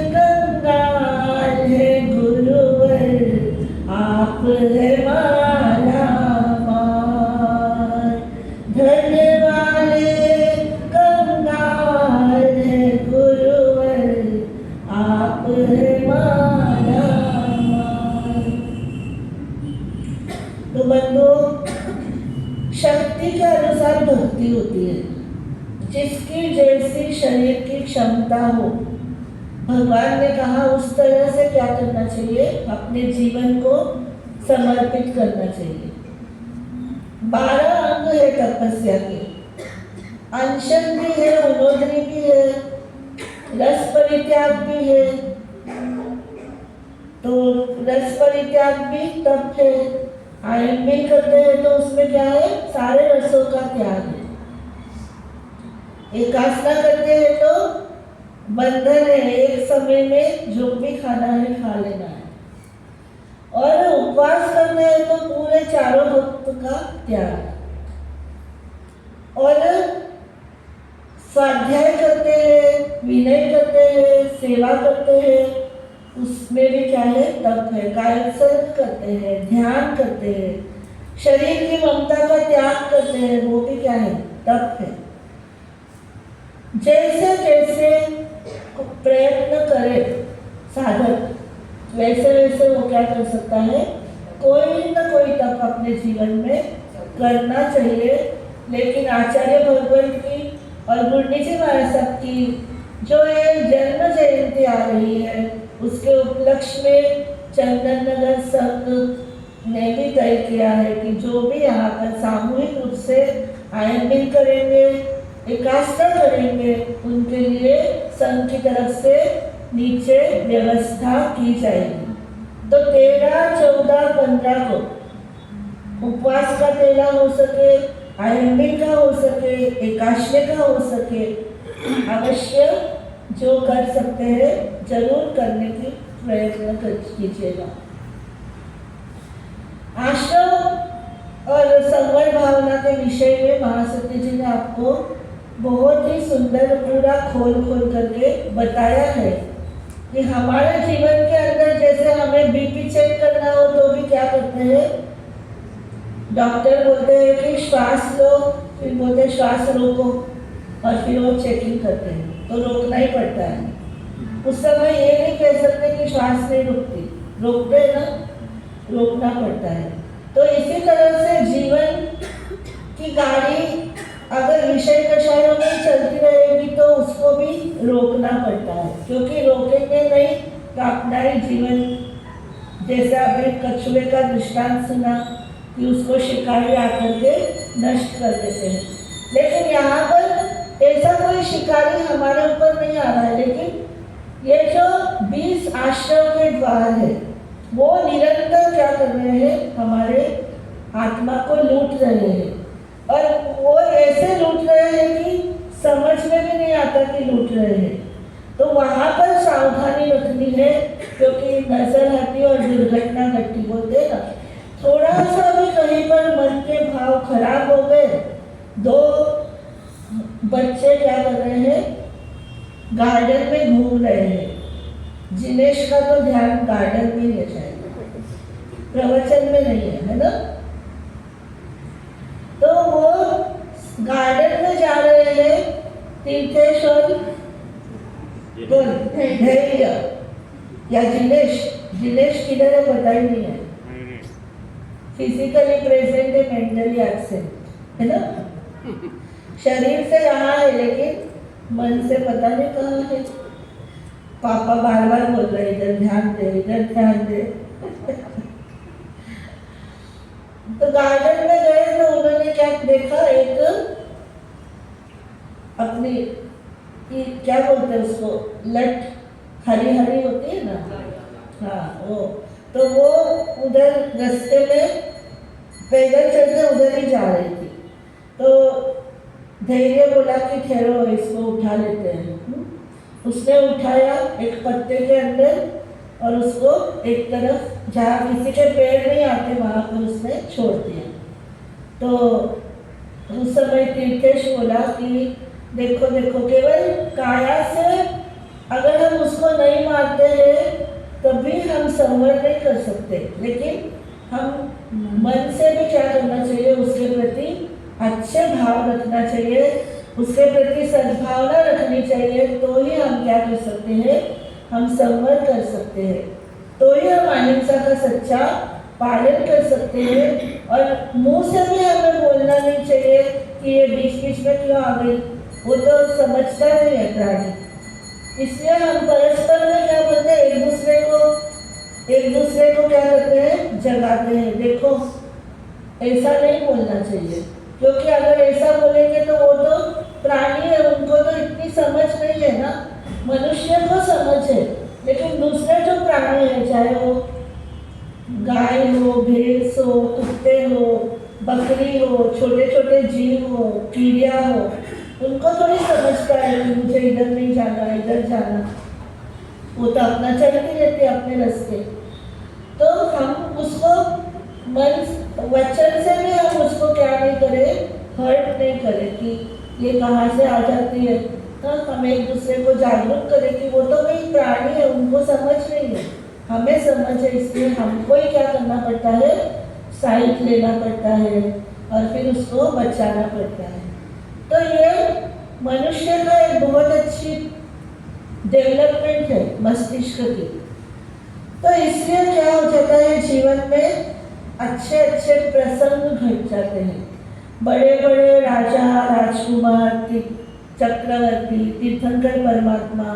कंगाल है गुरुवर, आप है माला मार। धन वाले कंगाल है गुरुवर, आप है माला मार। तो बंधुओं, शक्ति के अनुसार भक्ति होती है। जिसकी जैसी शरीर की क्षमता हो, भगवान ने कहा उस तरह से क्या करना चाहिए, अपने जीवन को समर्पित करना चाहिए। 12 अंग है तपस्या के, अनशन भी है, उन्नोदनी भी है, रस परित्याग भी है। तो रस परित्याग भी तप है। आयन भी करते हैं तो उसमें क्या है, सारे रसों का त्याग है। एकासना करते हैं तो बंधन है, एक समय में जो भी खाना है खा लेना है। और उपवास करते हैं तो पूरे चारों भक्त का त्याग। और स्वाध्याय करते हैं, विनय करते हैं, सेवा करते हैं, उसमें भी क्या है, तप है। कायोत्सर्ग करते हैं, ध्यान करते हैं, शरीर की ममता का त्याग करते हैं, वो भी क्या है, तप है। जैसे जैसे प्रयत्न करे साधक, वैसे वैसे वो क्या कर सकता है, कोई ना कोई तप अपने जीवन में करना चाहिए। लेकिन आचार्य भगवंत की और गुरु जी महाराज साहब की जो ये जन्म जयंती आ रही है, उसके उपलक्ष्य में चंदन नगर संघ ने भी तय किया है कि जो भी यहाँ पर सामूहिक रूप से आयन बिल करेंगे, एकासना करेंगे, उनके लिए संघ की तरफ से नीचे व्यवस्था की जाएगी। तो 13, 14, 15 को उपवास का तेला हो सके, आयन बिल का हो सके, एकाशने का हो सके, अवश्य जो कर सकते हैं जरूर करने की प्रयत्न कीजिएगा। आश्रम और संवर भावना के विषय में महासती जी ने आपको बहुत ही सुंदर पूरा खोल खोल करके बताया है कि हमारे जीवन के अंदर जैसे हमें बीपी चेक करना हो तो भी क्या करते हैं, डॉक्टर बोलते हैं कि श्वास लो, फिर बोलते हैं श्वास रोको, और फिर वो चेकिंग करते हैं तो रोकना ही पड़ता है। उस समय ये नहीं कह सकते कि श्वास नहीं रुकती, रोकते हैं ना, रोकना पड़ता है। तो इसी तरह से जीवन की गाड़ी अगर विषय कषायों में चलती रहेगी तो उसको भी रोकना पड़ता है, क्योंकि रोकेंगे नहीं तो अपना ही जीवन, जैसे अभी कछुए का दृष्टांत सुना कि उसको शिकारी आकर के नष्ट कर देते हैं, लेकिन यहाँ पर ऐसा कोई शिकारी हमारे ऊपर नहीं आ रहा है, लेकिन ये जो 20 आश्रम के द्वार है वो निरंतर क्या कर रहे हैं, हमारे आत्मा को लूट रहे हैं, और वो ऐसे लूट रहे हैं कि समझ में भी नहीं आता कि लूट रहे हैं। तो वहाँ पर सावधानी रखनी है, क्योंकि नजर हटी और दुर्घटना घटी बोलते हैं ना। थोड़ा सा भी कहीं पर मन के भाव खराब हो गए, 2 बच्चे क्या कर रहे हैं, गार्डन में घूम रहे हैं। जिनेश का तो ध्यान गार्डन में ही है, प्रवचन में नहीं है ना। तो वो गार्डन में जा रहे हैं, तीर्थेश और धैर्य या जिनेश किधर है पता ही नहीं है, फिजिकली प्रेजेंट है, मेंटली एब्सेंट है ना। शरीर से यहाँ है लेकिन मन से पता नहीं कहाँ है। पापा बार बार बोल रहे इधर ध्यान दे, इधर ध्यान दे। तो गार्डन में गए तो उन्होंने क्या देखा, एक अपनी क्या बोलते हैं उसको, लट हरी हरी होती है ना, हाँ वो, तो वो उधर रास्ते में पैदल चलते उधर ही जा रही थी। तो धैर्य बोला कि ठहरो इसको उठा लेते हैं। उसने उठाया एक पत्ते के अंदर और उसको एक तरफ जहाँ किसी के पैर नहीं आते वहाँ पर उसने छोड़ दिया। तो उस समय तीर्थेश बोला कि देखो देखो, केवल काया से अगर हम उसको नहीं मारते हैं तभी हम संवर नहीं कर सकते, लेकिन हम मन से भी क्या करना चाहिए, उसके प्रति अच्छे भाव रखना चाहिए, उसके प्रति सद्भावना रखनी चाहिए, तो ही हम क्या कर सकते हैं, हम संवर कर सकते हैं, तो ही हम अहिंसा का सच्चा पालन कर सकते हैं। और मुंह से भी हमें बोलना नहीं चाहिए कि ये बीच बीच में क्यों आ गई, वो तो समझता नहीं है प्राणी। इसलिए हम परस्पर में क्या बोलते हैं, एक दूसरे को क्या करते हैं, जगाते हैं। देखो ऐसा नहीं बोलना चाहिए, क्योंकि अगर ऐसा बोलेंगे तो वो तो प्राणी है, उनको तो इतनी समझ नहीं है ना। मनुष्य को समझ है, लेकिन दूसरे जो प्राणी है, चाहे वो गाय हो, भैंस हो, कुत्ते हो, बकरी हो, छोटे छोटे जीव हो, चिड़िया हो, उनको थोड़ी समझता है कि मुझे इधर नहीं जाना, इधर जाना। वो तो अपना चलती रहती है अपने रास्ते। तो हम उसको मन वचन से भी हम उसको क्या नहीं करें, हर्ट नहीं करें कि ये कहाँ से आ जाती है। तो हम एक दूसरे को जागरूक करें कि वो तो वही प्राणी है, उनको समझ नहीं है, हमें समझ है, इसलिए हमको ही क्या करना पड़ता है, साइड लेना पड़ता है और फिर उसको बचाना पड़ता है। तो ये मनुष्य का एक बहुत अच्छी डेवलपमेंट है मस्तिष्क की। तो इसलिए क्या हो जाता है, जीवन में अच्छे अच्छे प्रसंग घट जाते हैं। बड़े बड़े राजा, राजकुमार, चक्रवर्ती, तीर्थंकर परमात्मा,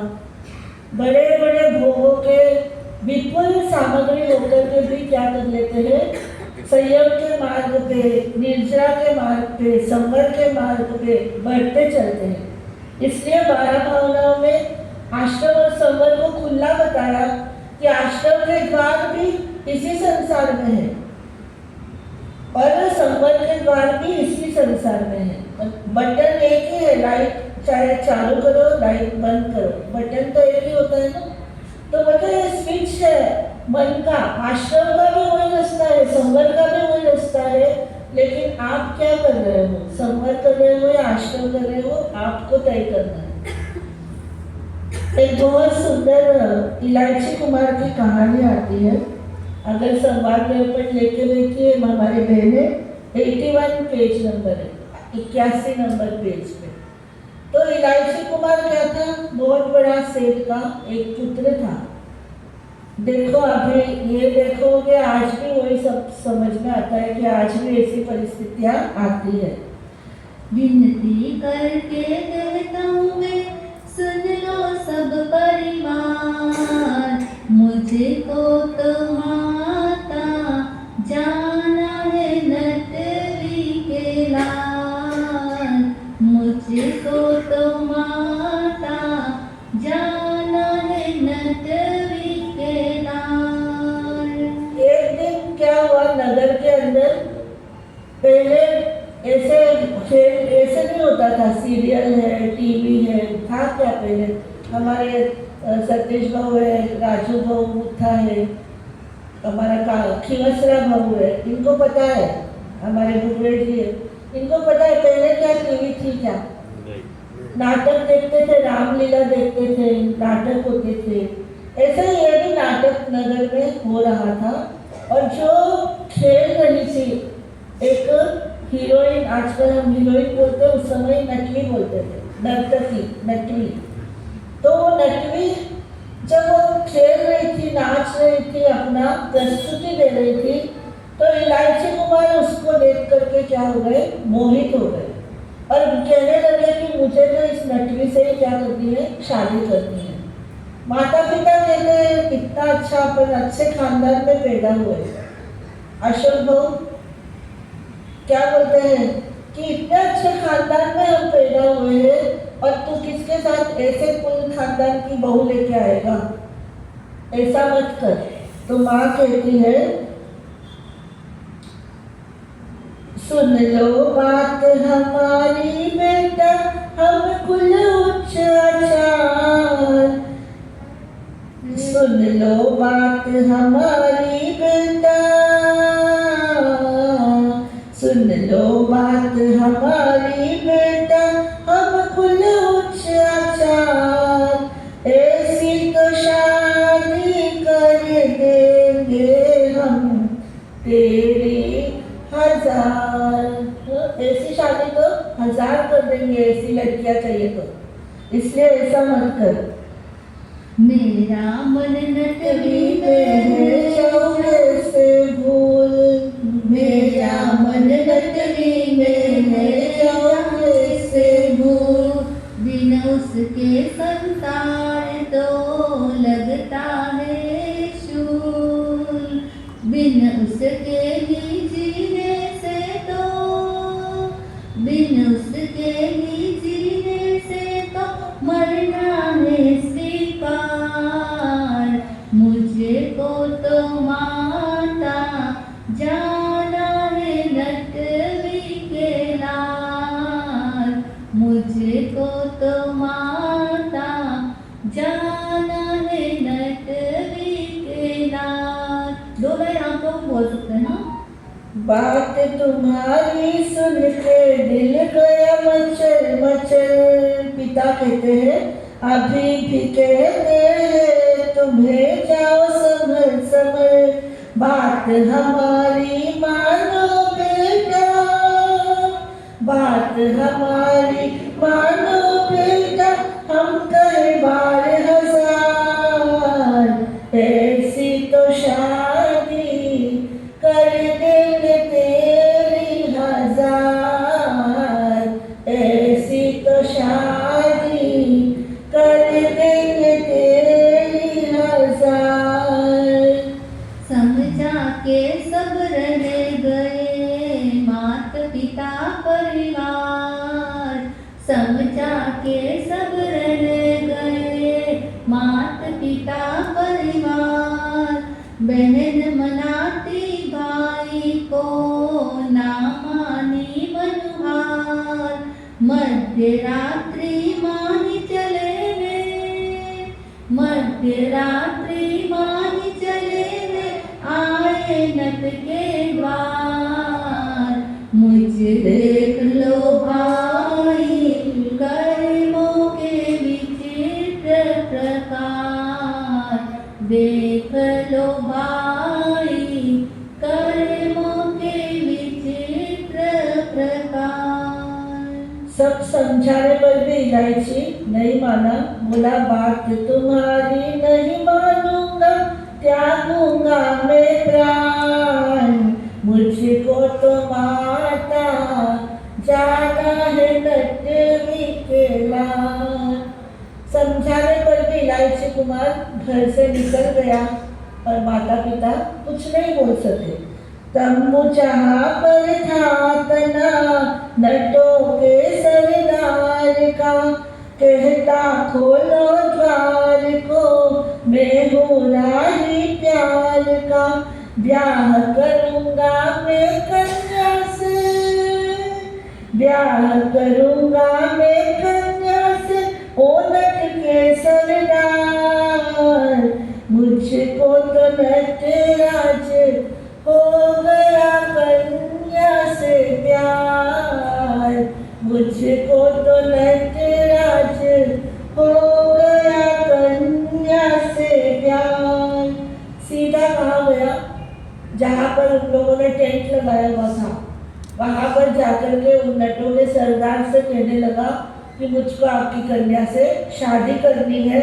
बड़े बड़े भोगों के विपुल सामग्री होकर के भी क्या कर लेते हैं, संयम के मार्ग पे, निर्जरा के मार्ग पे, संवर के मार्ग पे बढ़ते चलते हैं। इसलिए 12 भावनाओं में आश्रम और संवर को खुला बताया कि आश्रम के द्वार भी इसी संसार में है और संवर के द्वार भी इसी संसार में है। बटन एक ही है, लाइट चाहे चालू करो, लाइट बंद करो, बटन तो एक ही होता है ना। तो मतलब ये स्विच है मन का। आश्रम का भी वही रास्ता है, संवर का भी वही रास्ता है, लेकिन आप क्या कर रहे हो, संवर कर रहे हो या आश्रम कर रहे हो, आपको तय करना है। एक बहुत सुंदर इलायची कुमार की कहानी आती है। अगर संवाद में अपन लेके देखिए हमारे बहने 81 पेज नंबर है, 81 नंबर पेज पे। तो इलायची कुमार क्या था, बहुत बड़ा सेठ का एक पुत्र था। देखो अभी ये देखोगे आज भी वही सब समझ में आता है कि आज भी ऐसी परिस्थितियां आती है। विनती करके कहता हूँ मैं, सुन लो सब परिवार, मुझको तो माता जाना है नटवी के लाल, मुझको तो माता जाना है नटवी के लाल। एक दिन क्या हुआ, नगर के अंदर पहले ऐसे खेल ऐसे नहीं होता था, सीरियल है, टीवी है, था क्या पहले। हमारे सतीश भाऊ है, राजू भाऊ मुथा है, हमारा खिवसरा भाऊ है, इनको पता है, हमारे भूपेश जी है, इनको पता है पहले क्या टीवी थी क्या। नाटक देखते थे, रामलीला देखते थे, नाटक होते थे। ऐसा ही ये भी नाटक नगर में हो रहा था। और जो खेल रही थी एक हीरोइन, आजकल हम हीरोइन बोलते हैं, उस समय नटवी बोलते थे, नर्तकी नटवी। तो वो नटवी जब वो खेल रही थी, नाच रही थी, अपना प्रस्तुति दे रही थी, तो इलायची कुमार उसको देख करके क्या हो गए, मोहित हो गए और कहने लगे कि मुझे तो इस नटवी से ही क्या करनी है, शादी करनी है। माता पिता कहते हैं इतना अच्छा, अपन अच्छे खानदान में पैदा हुए। अशोक भाऊ क्या बोलते हैं कि इतने अच्छे खानदान में हम पैदा हुए हैं और तू किसके साथ ऐसे कुल खानदान की बहू लेके आएगा, ऐसा मत कर। तो माँ कहती है सुन लो बात हमारी बेटा, हम कुल उच्च आचार, सुन लो बात हमारी बेटा, सुन लो बात हमारी बेटा, हम कुल उच्च आचार, ऐसी तो शादी कर देंगे हम तेरी 1000। ऐसी शादी तो 1000 कर देंगे, ऐसी लड़कियां चाहिए तो, इसलिए ऐसा मत कर। मेरा मन नटवी में है कैसे भूल, मेरा मन नटवी में है कैसे भूल, बिन उसके संसार तो लगता है शूल, बिन उसके ही जीने से तो, बिन उसके ही जीने से तो मरना है स्वीकार, मुझको तो माता जाना है नटवी के लाल, मुझको तो माता जाना है नटवी के लाल। 2 लाइन आप लोग बोल सकते हैं ना। बात तुम्हारी सुन के दिल गया मचल मचल, पिता कहते हैं अभी भी कहते हैं तुम्हें जाओ संभल संभल, बात हमारी मानो बेटा, बात हमारी मानो बेटा, हम कहे 12,000, ऐसी तो शादी कर देंगे तेरी 1000, ऐसी तो शादी कर देंगे तेरी 1000। समझा के सब रह गए मात पिता परिवार, समझा के सब रह गए मात पिता परिवार, बहन मनाती भाई को ना मानी मनुहार, मध्य रात्रि मानी चले वे, मध्य रात्रि मानी चले वे, आए नट के द्वार, देख लो भाई कर्मों के विचित्र प्रकार। सब समझाने पर भी इलायची नहीं माना। बोला बात तुम्हारी नहीं मानूंगा, त्यागूंगा मैं प्राण। मुझको तो माता जाना है नट विकला। समझाने पर भी इलायची कुमार घर से निकल गया और माता पिता कुछ नहीं बोल सके। तम्बू जहाँ पर था तना नटों के सरदार का, कहता खोलो द्वार को मैं हूँ राही प्यार का। ब्याह करूँगा मैं कन्या से, ब्याह करूँगा मैं कन्या से, ओ नट के सरदार। मुझको तो नटराज हो गया कन्या से प्यार। मुझको तो नटराज हो गया कन्या से प्यार। सीधा कहाँ गया? जहाँ पर उन लोगों ने टेंट लगाया हुआ था, वहाँ पर जाकर के उन नटों के सरदार से कहने लगा कि मुझको आपकी कन्या से शादी करनी है।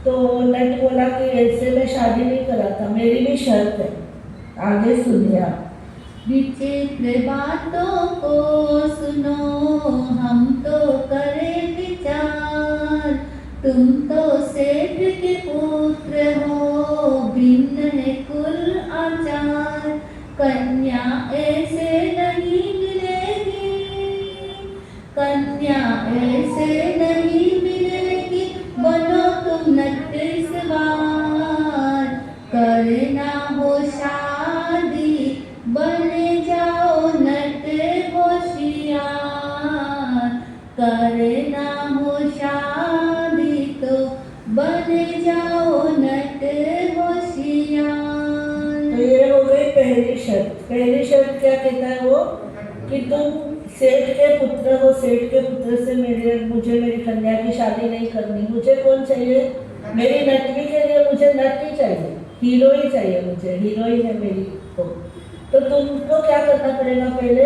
तो नट बोला कि ऐसे में शादी नहीं कराता, मेरी भी शर्त है। आगे सुनिए आप। विचित्र बातों को सुनो हम तो करें विचार। तुम तो सेठ के पुत्र हो, भिन्न है कुल आचार। कन्या ऐसे नहीं मिलेगी, कन्या ऐसे नहीं मिलेगी। बनो तुम नट सवार, करना हो शादी बने जाओ नट होशियार। करना हो शादी तो बने जाओ नट होशियार। तो ये हो गई पहली शर्त। पहली शर्त क्या कहता है वो? कि तुम सेठ के पुत्र हो, सेठ के पुत्र से मुझे मेरी कन्या की शादी नहीं करनी। मुझे कौन चाहिए? मेरी नटवी के लिए मुझे नट ही चाहिए, हीरो ही चाहिए, मुझे हीरोइन है मेरी। तो तुमको क्या करना पड़ेगा? पहले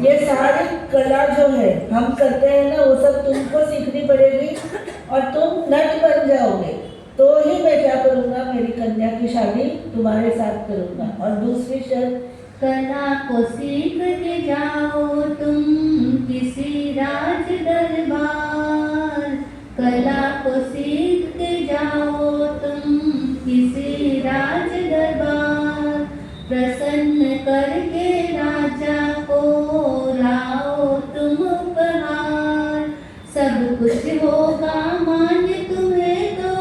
ये सारी कला जो है हम करते हैं ना, वो सब तुमको सीखनी पड़ेगी और तुम नट बन जाओगे। तो ही मैं क्या करूँगा? मेरी कन्या की शादी तुम्हारे साथ करूँगा। और दूसरी शर्त, कला को सीख के जाओ तुम किसी राज दरबार। कला को सीख के जाओ तुम किसी राज दरबार। प्रसन्न करके राजा को लाओ तुम उपहार। सब कुछ होगा मान्य तुम्हें तो,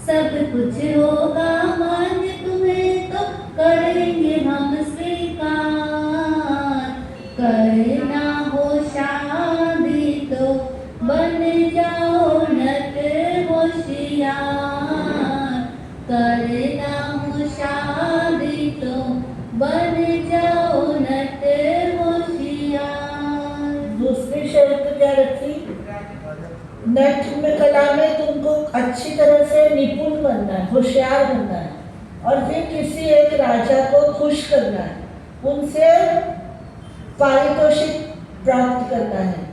सब कुछ होगा मान्य तुम्हें तो, करेंगे हम स्वीकार। करना हो शादी तो बन जाओ नट होशियार। करना हो शादी तो बन जाओ नट होशियार। दूसरी शर्त क्या रखी? नट में कला में तुमको अच्छी तरह से निपुण बनना है, होशियार बनना है और फिर किसी एक राजा को खुश करना है, उनसे पारितोषिक प्राप्त करना है।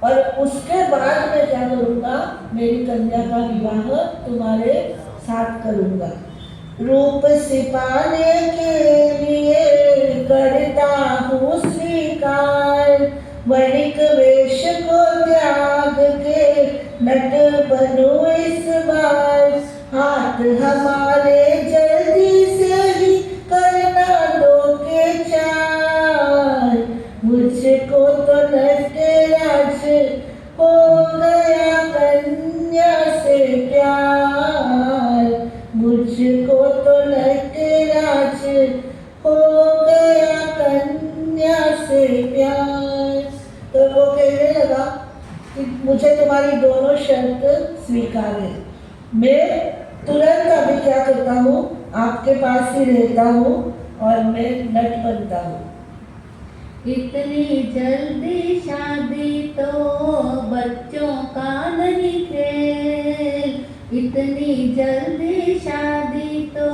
और उसके बाद मैं क्या करूँगा? मेरी कन्या का विवाह तुम्हारे साथ करूँगा। रूप सिपाने के लिए करता हूँ स्वीकार। वणिक वेश को त्याग के नट बनूं इस बार। हाथ हमारे जल्दी से ही करना दोगे चार। मुझको तो नटराज हो गया कन्या से प्यार। मुझको तो नटराज हो गया कन्या से प्यार। तो वो कहने लगा कि मुझे तुम्हारी दोनों शर्त स्वीकार है। मैं तुरंत अभी क्या करता हूँ? आपके पास ही रहता हूँ और मैं नट बनता हूँ। इतनी जल्दी शादी तो बच्चों का नहीं खेल। इतनी जल्दी शादी तो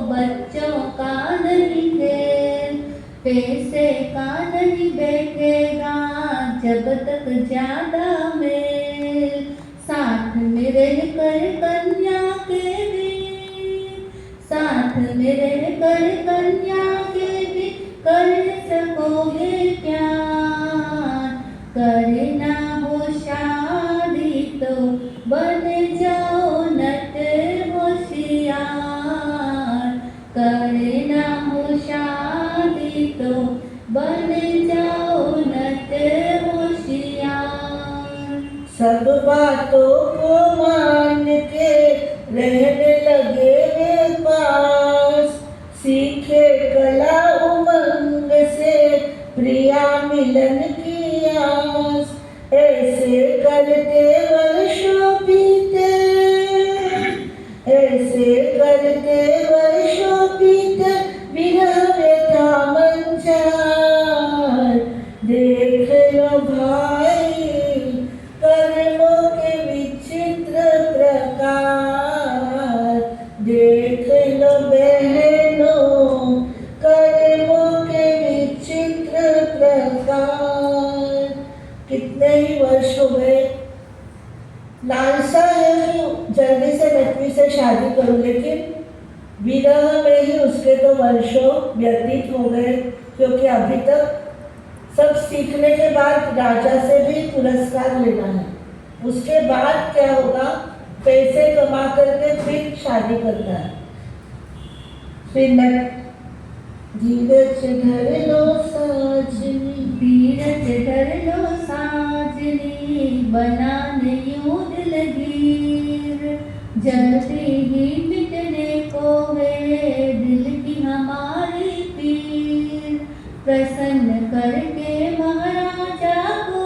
बच्चों का नहीं खेल, पैसे का नहीं बैठेगा जब तक ज्यादा मेल, साथ में रहकर कन्या के भी, साथ में रहकर कन्या के भी कर सकोगे प्यार, करना हो शादी तो बन जाओ नट होशियार, करना हो शादी तो बन जाओ नट होशियार। सब बातों को मान के रहने लगे वे पास, सीखे कला उमंग से प्रिया मिलन की आस, ऐसे करते वर्षों बीते, ऐसे करते वर्षों बीते, विरह में था मंझार, देख लो भाई कर्मों के विचित्र प्रकार, देख लो बहनों कर्मों के विचित्र प्रकार। कितने ही वर्ष हो गए, लालसा है कि जल्दी से नटवी से शादी करूं, लेकिन विरह में ही उसके तो वर्षों व्यतीत हो गए, क्योंकि अभी तक सब सीखने के बाद राजा से भी पुरस्कार लेना है, उसके बाद क्या होगा, पैसे कमा करके फिर शादी करना है। फिर धीरज धर लो साजनी, धीरज धर लो साजनी, बनाने युद्ध लगी, जल्दी ही मिटने को है दिल की हमारी पीर, प्रसन्न करके महाराजा को,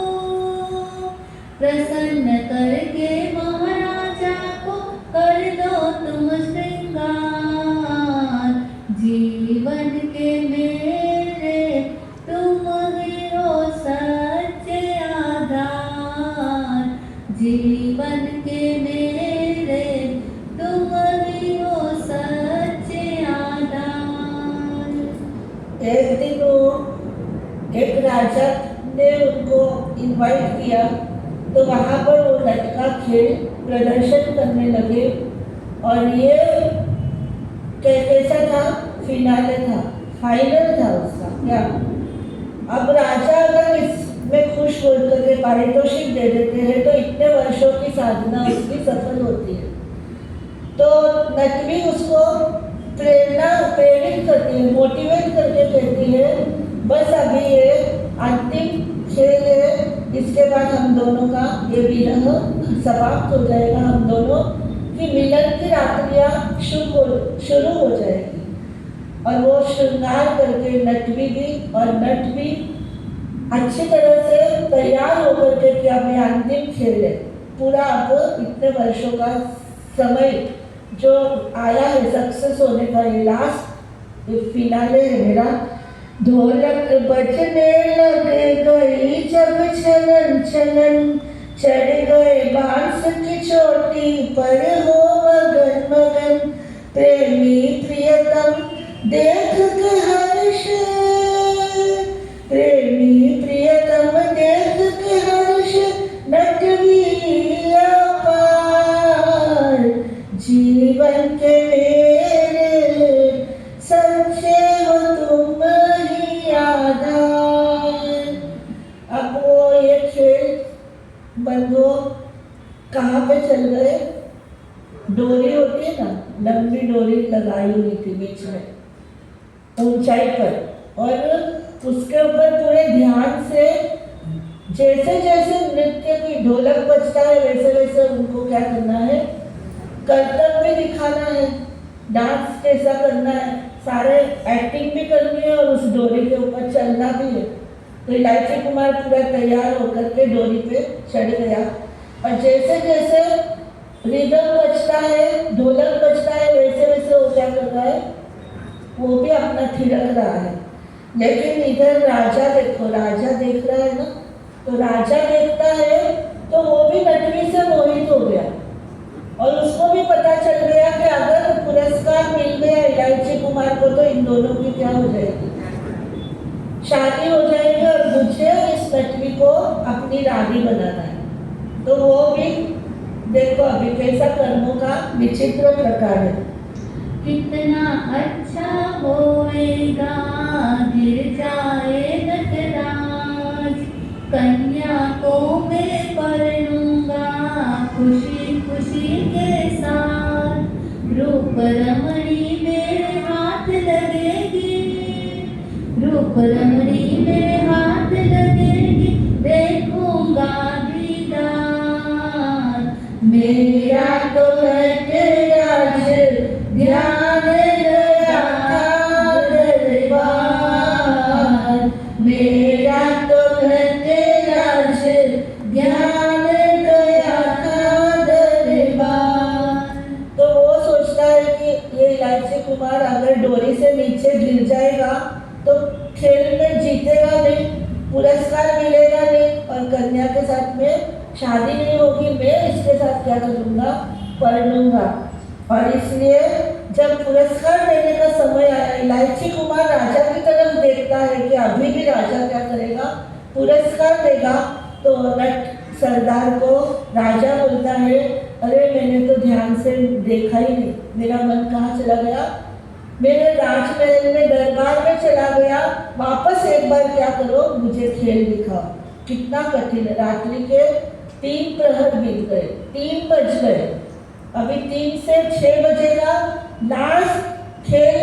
प्रसन्न करके महाराजा को कर दो तुम श्रृंगार, जीवन के मेरे तुम ही हो सच्चे आधार, जीवन के मेरे तुम ही हो सच्चे आधार। एक दिन एक राजा ने उनको इनवाइट किया, तो वहाँ पर वो लटका खेल प्रदर्शन करने लगे, और ये कैसा था, फिनाले था, फाइनल था उसका क्या। अब राजा अगर इसमें खुश होकर के पारितोषिक दे देते हैं तो इतने वर्षों की साधना उसकी सफल होती है। तो नटवी उसको प्रेरित करती है, मोटिवेट करके कहती है, बस अभी ये अंतिम खेल है, इसके बाद हम दोनों का ये विरह समाप्त हो जाएगा, हम दोनों की मिलन की रात्रियां शुरू हो जाएगी। और वो श्रृंगार करके नटवी भी और नट भी अच्छी तरह से तैयार होकर के कि अब ये अंतिम खेल है, पूरा अब इतने वर्षों का समय जो आया है सक्सेस होने का, ये लास्ट फिनाले है मेरा। ढोलक बजने लग गई जब छलन छलन, चढ़ गए बांस की चोटी पर हो मगन मगन, प्रेमी प्रियतम देख के हर्ष, प्रेमी प्रियतम देख के हर्ष, नटवी अपार, जीवन के मेरे सच्चे हो तुम ही आधार। अब वो ये खेल बंधु कहाँ पे चल गए, डोरी होती है ना, लंबी डोरी लगाई हुई थी बीच में ऊंचाई पर, और उसके ऊपर पूरे ध्यान से जैसे जैसे नृत्य की ढोलक बजता है वैसे वैसे उनको क्या करना है, कर्तव्य दिखाना है, डांस कैसा करना है, सारे एक्टिंग भी करनी है और उस डोरी के ऊपर चलना भी है। तो इलायची कुमार पूरा तैयार होकर के डोरी पे चढ़ गया, और जैसे जैसे रिदम बजता है, ढोलक बजता है, वैसे वैसे वो क्या कर रहा है, वो भी अपना थिरक रहा है। लेकिन इधर राजा देखो, राजा देख रहा है ना, तो राजा देखता है तो वो भी नटवी से मोहित हो गया, और उसको भी पता चल गया कि अगर पुरस्कार मिल गया इलायची कुमार को तो इन दोनों की क्या हो जाएगी, शादी हो जाएगी और मुझे इस नटवी को अपनी रानी बनाना है। तो वो भी देखो अभी कैसा कर्मों का विचित्र प्रकार है। कितना अच्छा होएगा गिर जाए नटराज, कन्या को मैं परनूंगा खुशी खुशी के साथ, रूप रमणी मेरे हाथ लगेगी, रूप रमणी मेरे हाथ लगेगी, देखूंगा दीदार, मेरा तो नटराज ध्यान गया दरबार, मेरा तो नटराज ध्यान गया दरबार। तो वो सोचता है कि ये इलायची कुमार अगर डोरी से नीचे गिर जाएगा तो खेल में जीतेगा नहीं, पुरस्कार मिलेगा नहीं और कन्या के साथ में शादी नहीं होगी, मैं इसके साथ क्या करूँगा, पढ़ूंगा। और इसलिए जब पुरस्कार देने का समय आया, इलायची कुमार राजा की तरफ देखता है कि अभी भी राजा क्या करेगा, पुरस्कार देगा। तो नट सरदार को राजा बोलता है, अरे मैंने तो ध्यान से देखा ही नहीं, मेरा मन कहाँ चला गया, मेरे राजमहल में दरबार में चला गया, वापस एक बार क्या करो, मुझे खेल दिखाओ। कितना कठिन है। रात्रि के 3 प्रहर बीत गए, 3 बज गए, अभी 3 से 6 बजेगा, लास्ट खेल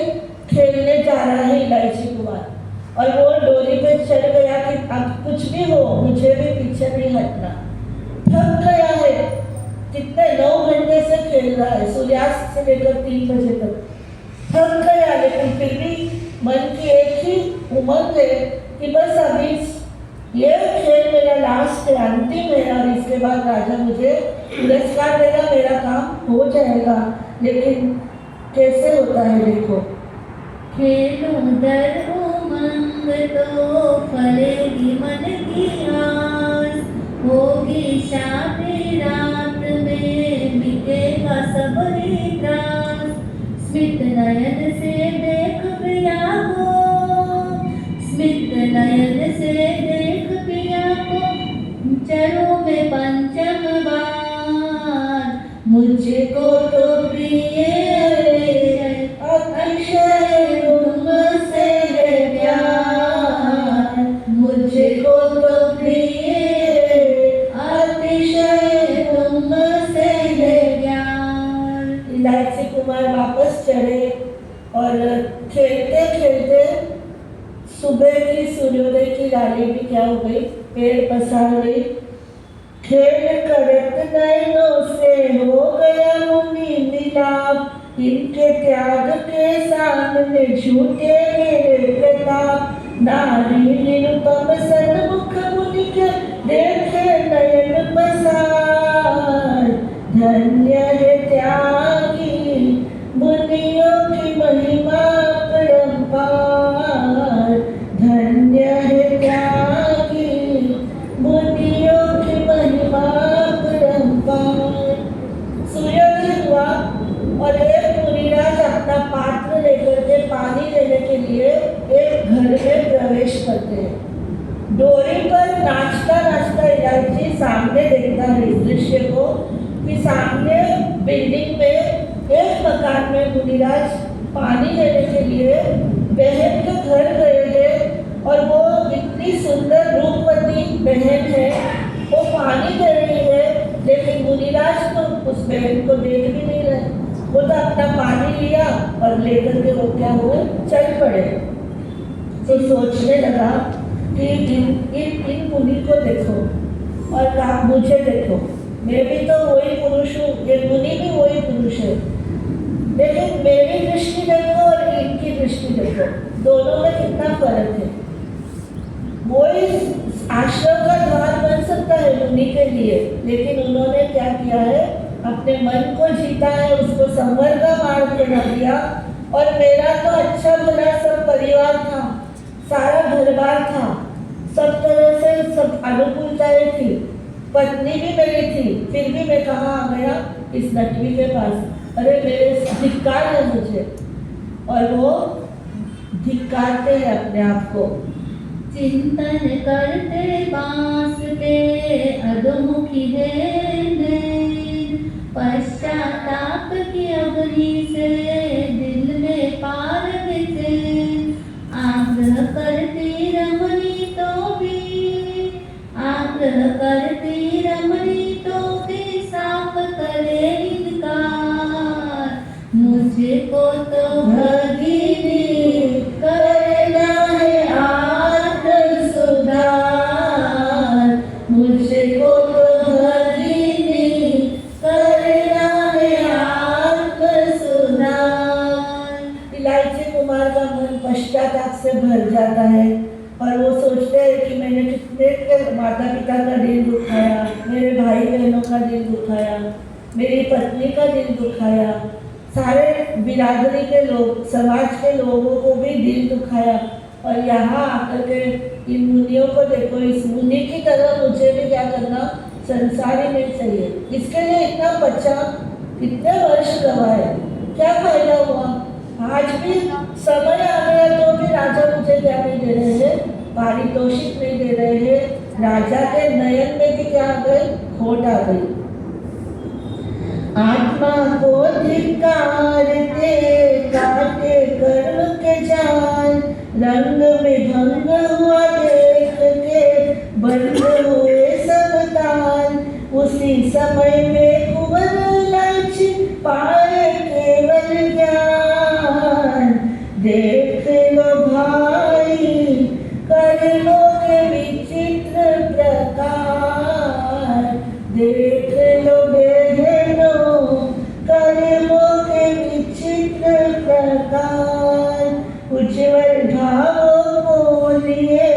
खेलने जा रहा है इलायची कुमार। और वो डोरी पे चढ़ गया कि अब कुछ भी हो मुझे भी पीछे नहीं हटना। थक गया है, कितने 9 घंटे से खेल रहा है, सूर्यास्त से लेकर 3 बजे तक थक गया, लेकिन फिर भी मन की एक ही उमंग है कि बस अभी ये खेल मेरा लास्ट है, अंतिम है, और इसके बाद राजा मुझे पुरस्कार देगा, मेरा काम हो जाएगा। लेकिन कैसे होता है देखो, खेलूं दर उमंग तो फलेगी मन की आस, होगी शादी रात में मिटेगा सब त्रास, स्मित नयन से देख पिया को, स्मित नयन से देख पिया को, चरों में पंचम बार, मुझको तो प्रिय अतिशय तुमसे है प्यार, मुझको तो प्रिय अतिशय तुमसे है प्यार। इलायची कुमार वापस चढ़े और खेलते खेलते सुबह की सूर्योदय की रानी भी क्या हो गई, पेड़ पसार गई। खेल करत नैनों से हो गया मुनि मिलाप, इनके त्याग के सामने झूठे मेरे प्रताप, नारी निरुपम सन्मुख मुनि के देखे नयन पसार, धन्य है त्यागी मुनियों की महिमा परंपार, धन्य है त्यागी मुनियों की महिमा परंपार। सूर्योदय हुआ और एक मुनिराज अपना पात्र लेकर के पानी लेने के लिए एक घर में प्रवेश करते हैं। डोरी पर नाचता नाचता इलायची सामने देखता है इस दृश्य को कि सामने बिल्डिंग में एक मकान में मुनिराज पानी लेने के लिए बहन के घर गए हैं और वो इतनी सुंदर रूपवती बहन है, वो पानी दे रही है, लेकिन मुनिराज तो उस बहन को देख भी नहीं रहे। वो तो अपना पानी लिया और लेकर के वो क्या हुए, चल पड़े। तो सोचने लगा कि इन मुनि को देखो और आप मुझे देखो, मैं भी तो वही पुरुष हूँ, ये मुनि भी वही पुरुष है, लेकिन मेरी दृष्टि देखो और इनकी दृष्टि देखो, दोनों में कितना फर्क है। वो इस आश्रम का द्वार बन सकता है मुनि के लिए, लेकिन उन्होंने क्या किया है, अपने मन को जीता है, उसको संवर का मार्ग बना दिया। और मेरा तो अच्छा भला सब परिवार था, सारा घर-बार था, सब तरह से सब अनुकूलताएं थी, पत्नी भी मेरी थी, फिर भी मैं कहाँ आ गया, इस नटवी के पास, अरे मेरे धिक्कार है मुझे, और वो धिक्कारते हैं अपने आप को। चिंतन करते बांसते अधोमुखी है नैन, पश्चाताप की अग्नि से दिल में पार चैन। आग्रह करती रमणी तो भी, आग्रह करती रमणी तो भी साफ करे इनकार। मुझको तो भगिनी करना है आत्म सुधार, मुझको तो भगिनी करना है आत्म सुधार। इलायची कुमार का मन पश्चाताप से भर जाता है और वो सोचते हैं कि मैंने कितने माता पिता का दिल दुखाया, मेरे भाई बहनों का दिल दुखाया, मेरी पत्नी का दिल दुखाया, सारे बिरादरी के लोग, समाज के लोगों को भी दिल दुखाया। और यहाँ आकर के इन मुनियों को देखो, इस मुनि की तरह मुझे भी क्या करना, संसार ही नहीं चाहिए। इसके लिए इतना बच्चा, कितने वर्ष गवाए, क्या फायदा हुआ? आज भी समय आ गया तो भी राजा मुझे क्या नहीं दे रहे हैं, पारितोषिक नहीं दे रहे हैं। राजा के नयन में भी क्या आ गई, खोट आ गई। आत्मा को धिक्कारते काटे कर्म के जाल, रंग में भंग हुआ देख के बंद हुए सब ताल। उसी समय में कुंवर इलायची पाए केवल ज्ञान। देख लो भाई कर्मों के विचित्र प्रकार, देख लो बहनों कर्मों के विचित्र प्रकार। उज्ज्वल भावों को लिए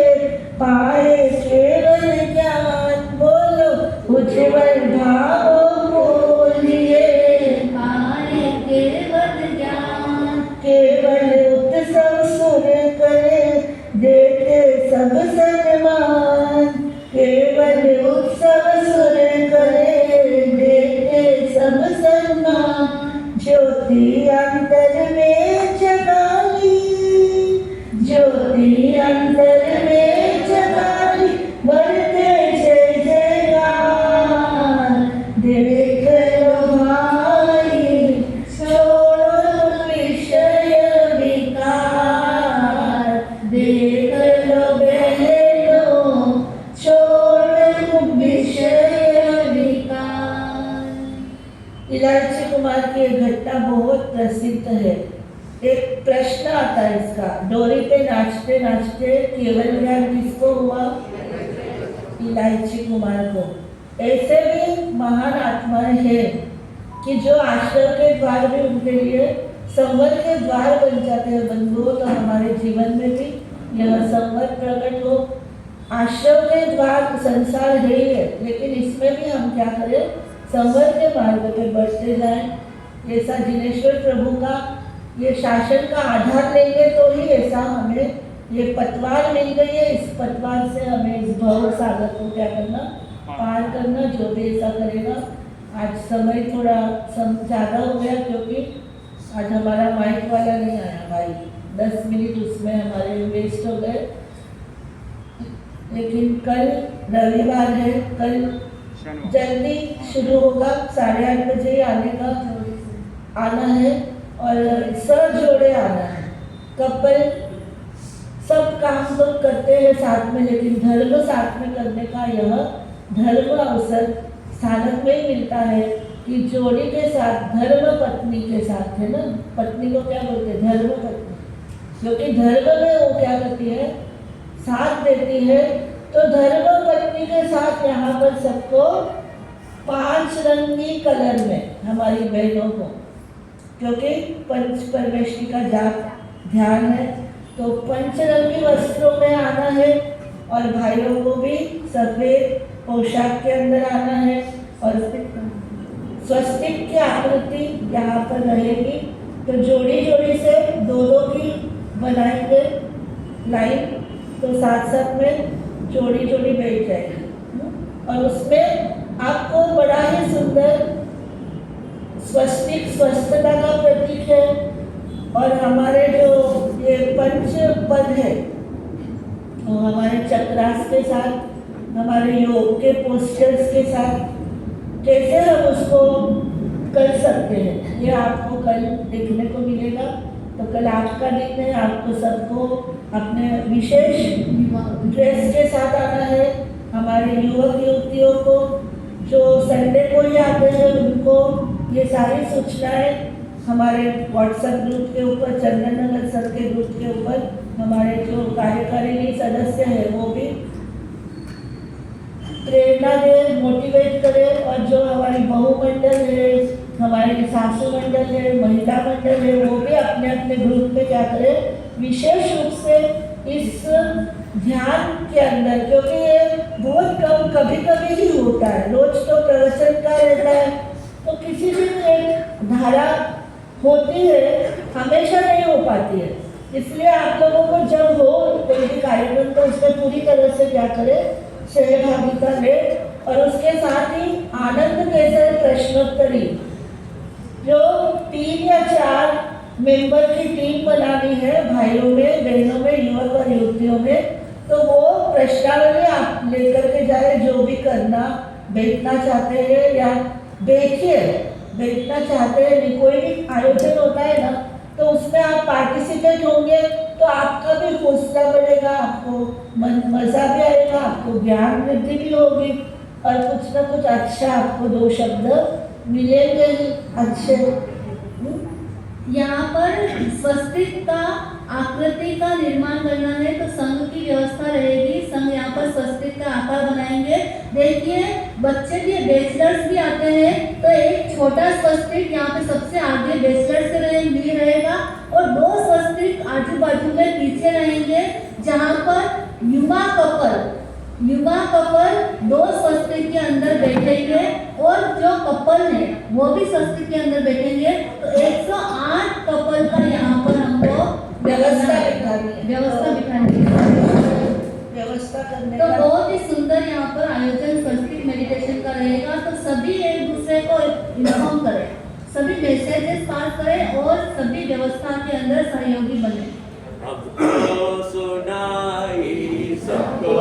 पाए केवल ज्ञान, बोलो उज्ज्वल भावों को लिए पाए केवल ज्ञान। केवल उत्सव सुर करे देते सब सम्मान, केवल उत्सव सुर करे देते सब सम्मान। ज्योति अंतर में जगाली, ज्योति अंतर में जगाली, बढ़ते जय जयकार। देख लो भाई छोड़ो विषय विकार, देख लो बहनों छोड़ो विषय विकार। इलायची कुमार की एक घटना बहुत प्रसिद्ध है। एक प्रश्न आता है इसका, डोरी पे नाचते नाचते केवल ज्ञान किसको हुआ? इलायची कुमार को। ऐसे भी महान आत्माएं हैं कि जो आश्रम के द्वार भी उनके लिए संवत के द्वार बन जाते हैं। बंधुओं, तो हमारे जीवन में भी यह संवत प्रकट हो। आश्रम के द्वार संसार है ही है, लेकिन इसमें भी हम क्या करें, संवत के मार्ग पे बढ़ते जाएं। ऐसा जिनेश्वर प्रभु का ये शासन का आधार लेंगे तो ही ऐसा हमें ये पतवार मिल गई है। इस पतवार से हमें इस भव सागर को क्या करना, पार करना। जो भी ऐसा करेगा। आज समय थोड़ा ज़्यादा हो गया क्योंकि आज हमारा माइक वाला नहीं आया भाई, 10 मिनट उसमें हमारे वेस्ट हो गए। लेकिन कल रविवार है, कल जल्दी शुरू होगा, 8:30 बजे आने का आना है और सब जोड़े आना है। कपल सब काम तो करते हैं साथ में, लेकिन धर्म साथ में करने का यह धर्म अवसर स्थानक में ही मिलता है कि जोड़ी के साथ, धर्म पत्नी के साथ, है ना, पत्नी को क्या बोलते हैं, धर्म पत्नी, क्योंकि धर्म में वो क्या करती है, साथ देती है। तो धर्म पत्नी के साथ यहाँ पर सबको 5 रंगी कलर में हमारी बहनों को, क्योंकि पंच परमेश्वरी का जाप ध्यान है, तो पंचरंगी वस्त्रों में आना है। और भाइयों को भी सफेद पोशाक के अंदर आना है और स्वस्तिक की आकृति यहाँ पर रहेगी। तो जोड़ी जोड़ी से 2-2 की बनाएंगे लाइन, तो साथ साथ में जोड़ी जोड़ी बैठ जाएगी। और उसमें आपको बड़ा ही सुंदर स्वस्तिक स्वस्थता का प्रतीक है। और हमारे जो ये पंच पद है वो हमारे चक्रास के साथ, हमारे योग के पोस्चर्स के साथ कैसे हम उसको कर सकते हैं, ये आपको कल देखने को मिलेगा। तो कल आपका दिन है, आपको सबको अपने विशेष ड्रेस के साथ आना है। हमारे युवक युवतियों को जो संडे को ही आते हैं उनको ये सारी सूचनाएं हमारे व्हाट्सएप ग्रुप के ऊपर, चंदन नगर सर के ग्रुप के ऊपर हमारे जो कार्यकारिणी सदस्य हैं वो भी प्रेरणा दे, मोटिवेट करे। और जो हमारी बहु मंडल है, हमारे सासू मंडल है, महिला मंडल है, वो भी अपने अपने ग्रुप में क्या करे, विशेष रूप से इस ध्यान के अंदर, क्योंकि ये बहुत कम कभी कभी ही होता है, रोज तो प्रवचन का रहता है, तो किसी दिन एक धारा होती है, हमेशा नहीं हो पाती है। इसलिए आप लोगों को जब हो कोई भी कार्यक्रम तो उसमें पूरी तरह से क्या करे, सहभागिता ले। और उसके साथ ही आनंद केसर प्रश्नोत्तरी जो 3 या 4 मेंबर की टीम बनानी है, भाइयों में, बहनों में, युवक और युवतियों में, तो वो प्रश्नावली आप लेकर के जाए। जो भी करना बैठना चाहते हैं या बैठना चाहते हैं, कोई भी आयोजन होता है ना तो उसमें आप पार्टिसिपेट होंगे तो आपका भी हौसला बढ़ेगा, आपको मजा भी आएगा, आपको ज्ञान वृद्धि भी होगी और कुछ ना कुछ अच्छा आपको 2 शब्द मिलेंगे अच्छे। यहाँ पर स्वस्तिक का आकृति का निर्माण करना है तो संघ की व्यवस्था रहेगी। संघ यहाँ पर स्वस्तिक का आकार बनाएंगे। देखिए बच्चे भी बैचलर्स भी आते हैं तो एक छोटा स्वस्तिक यहाँ पे सबसे आगे बैचलर्स के लिए रहेगा और 2 स्वस्तिक आजू बाजू में पीछे रहेंगे, जहाँ पर युवा कपल 2 स्वस्तिक के अंदर बैठेंगे और जो कपल है वो भी स्वस्तिक के अंदर बैठेंगे। तो 108 कपल का यहाँ पर हमको व्यवस्था करने तो बहुत ही सुंदर यहाँ पर आयोजन स्वस्तिक मेडिटेशन का रहेगा। तो सभी एक दूसरे को इन्फॉर्म करें, सभी मैसेजेस पास करें और सभी व्यवस्था के अंदर सहयोगी बने। सुनाई सबको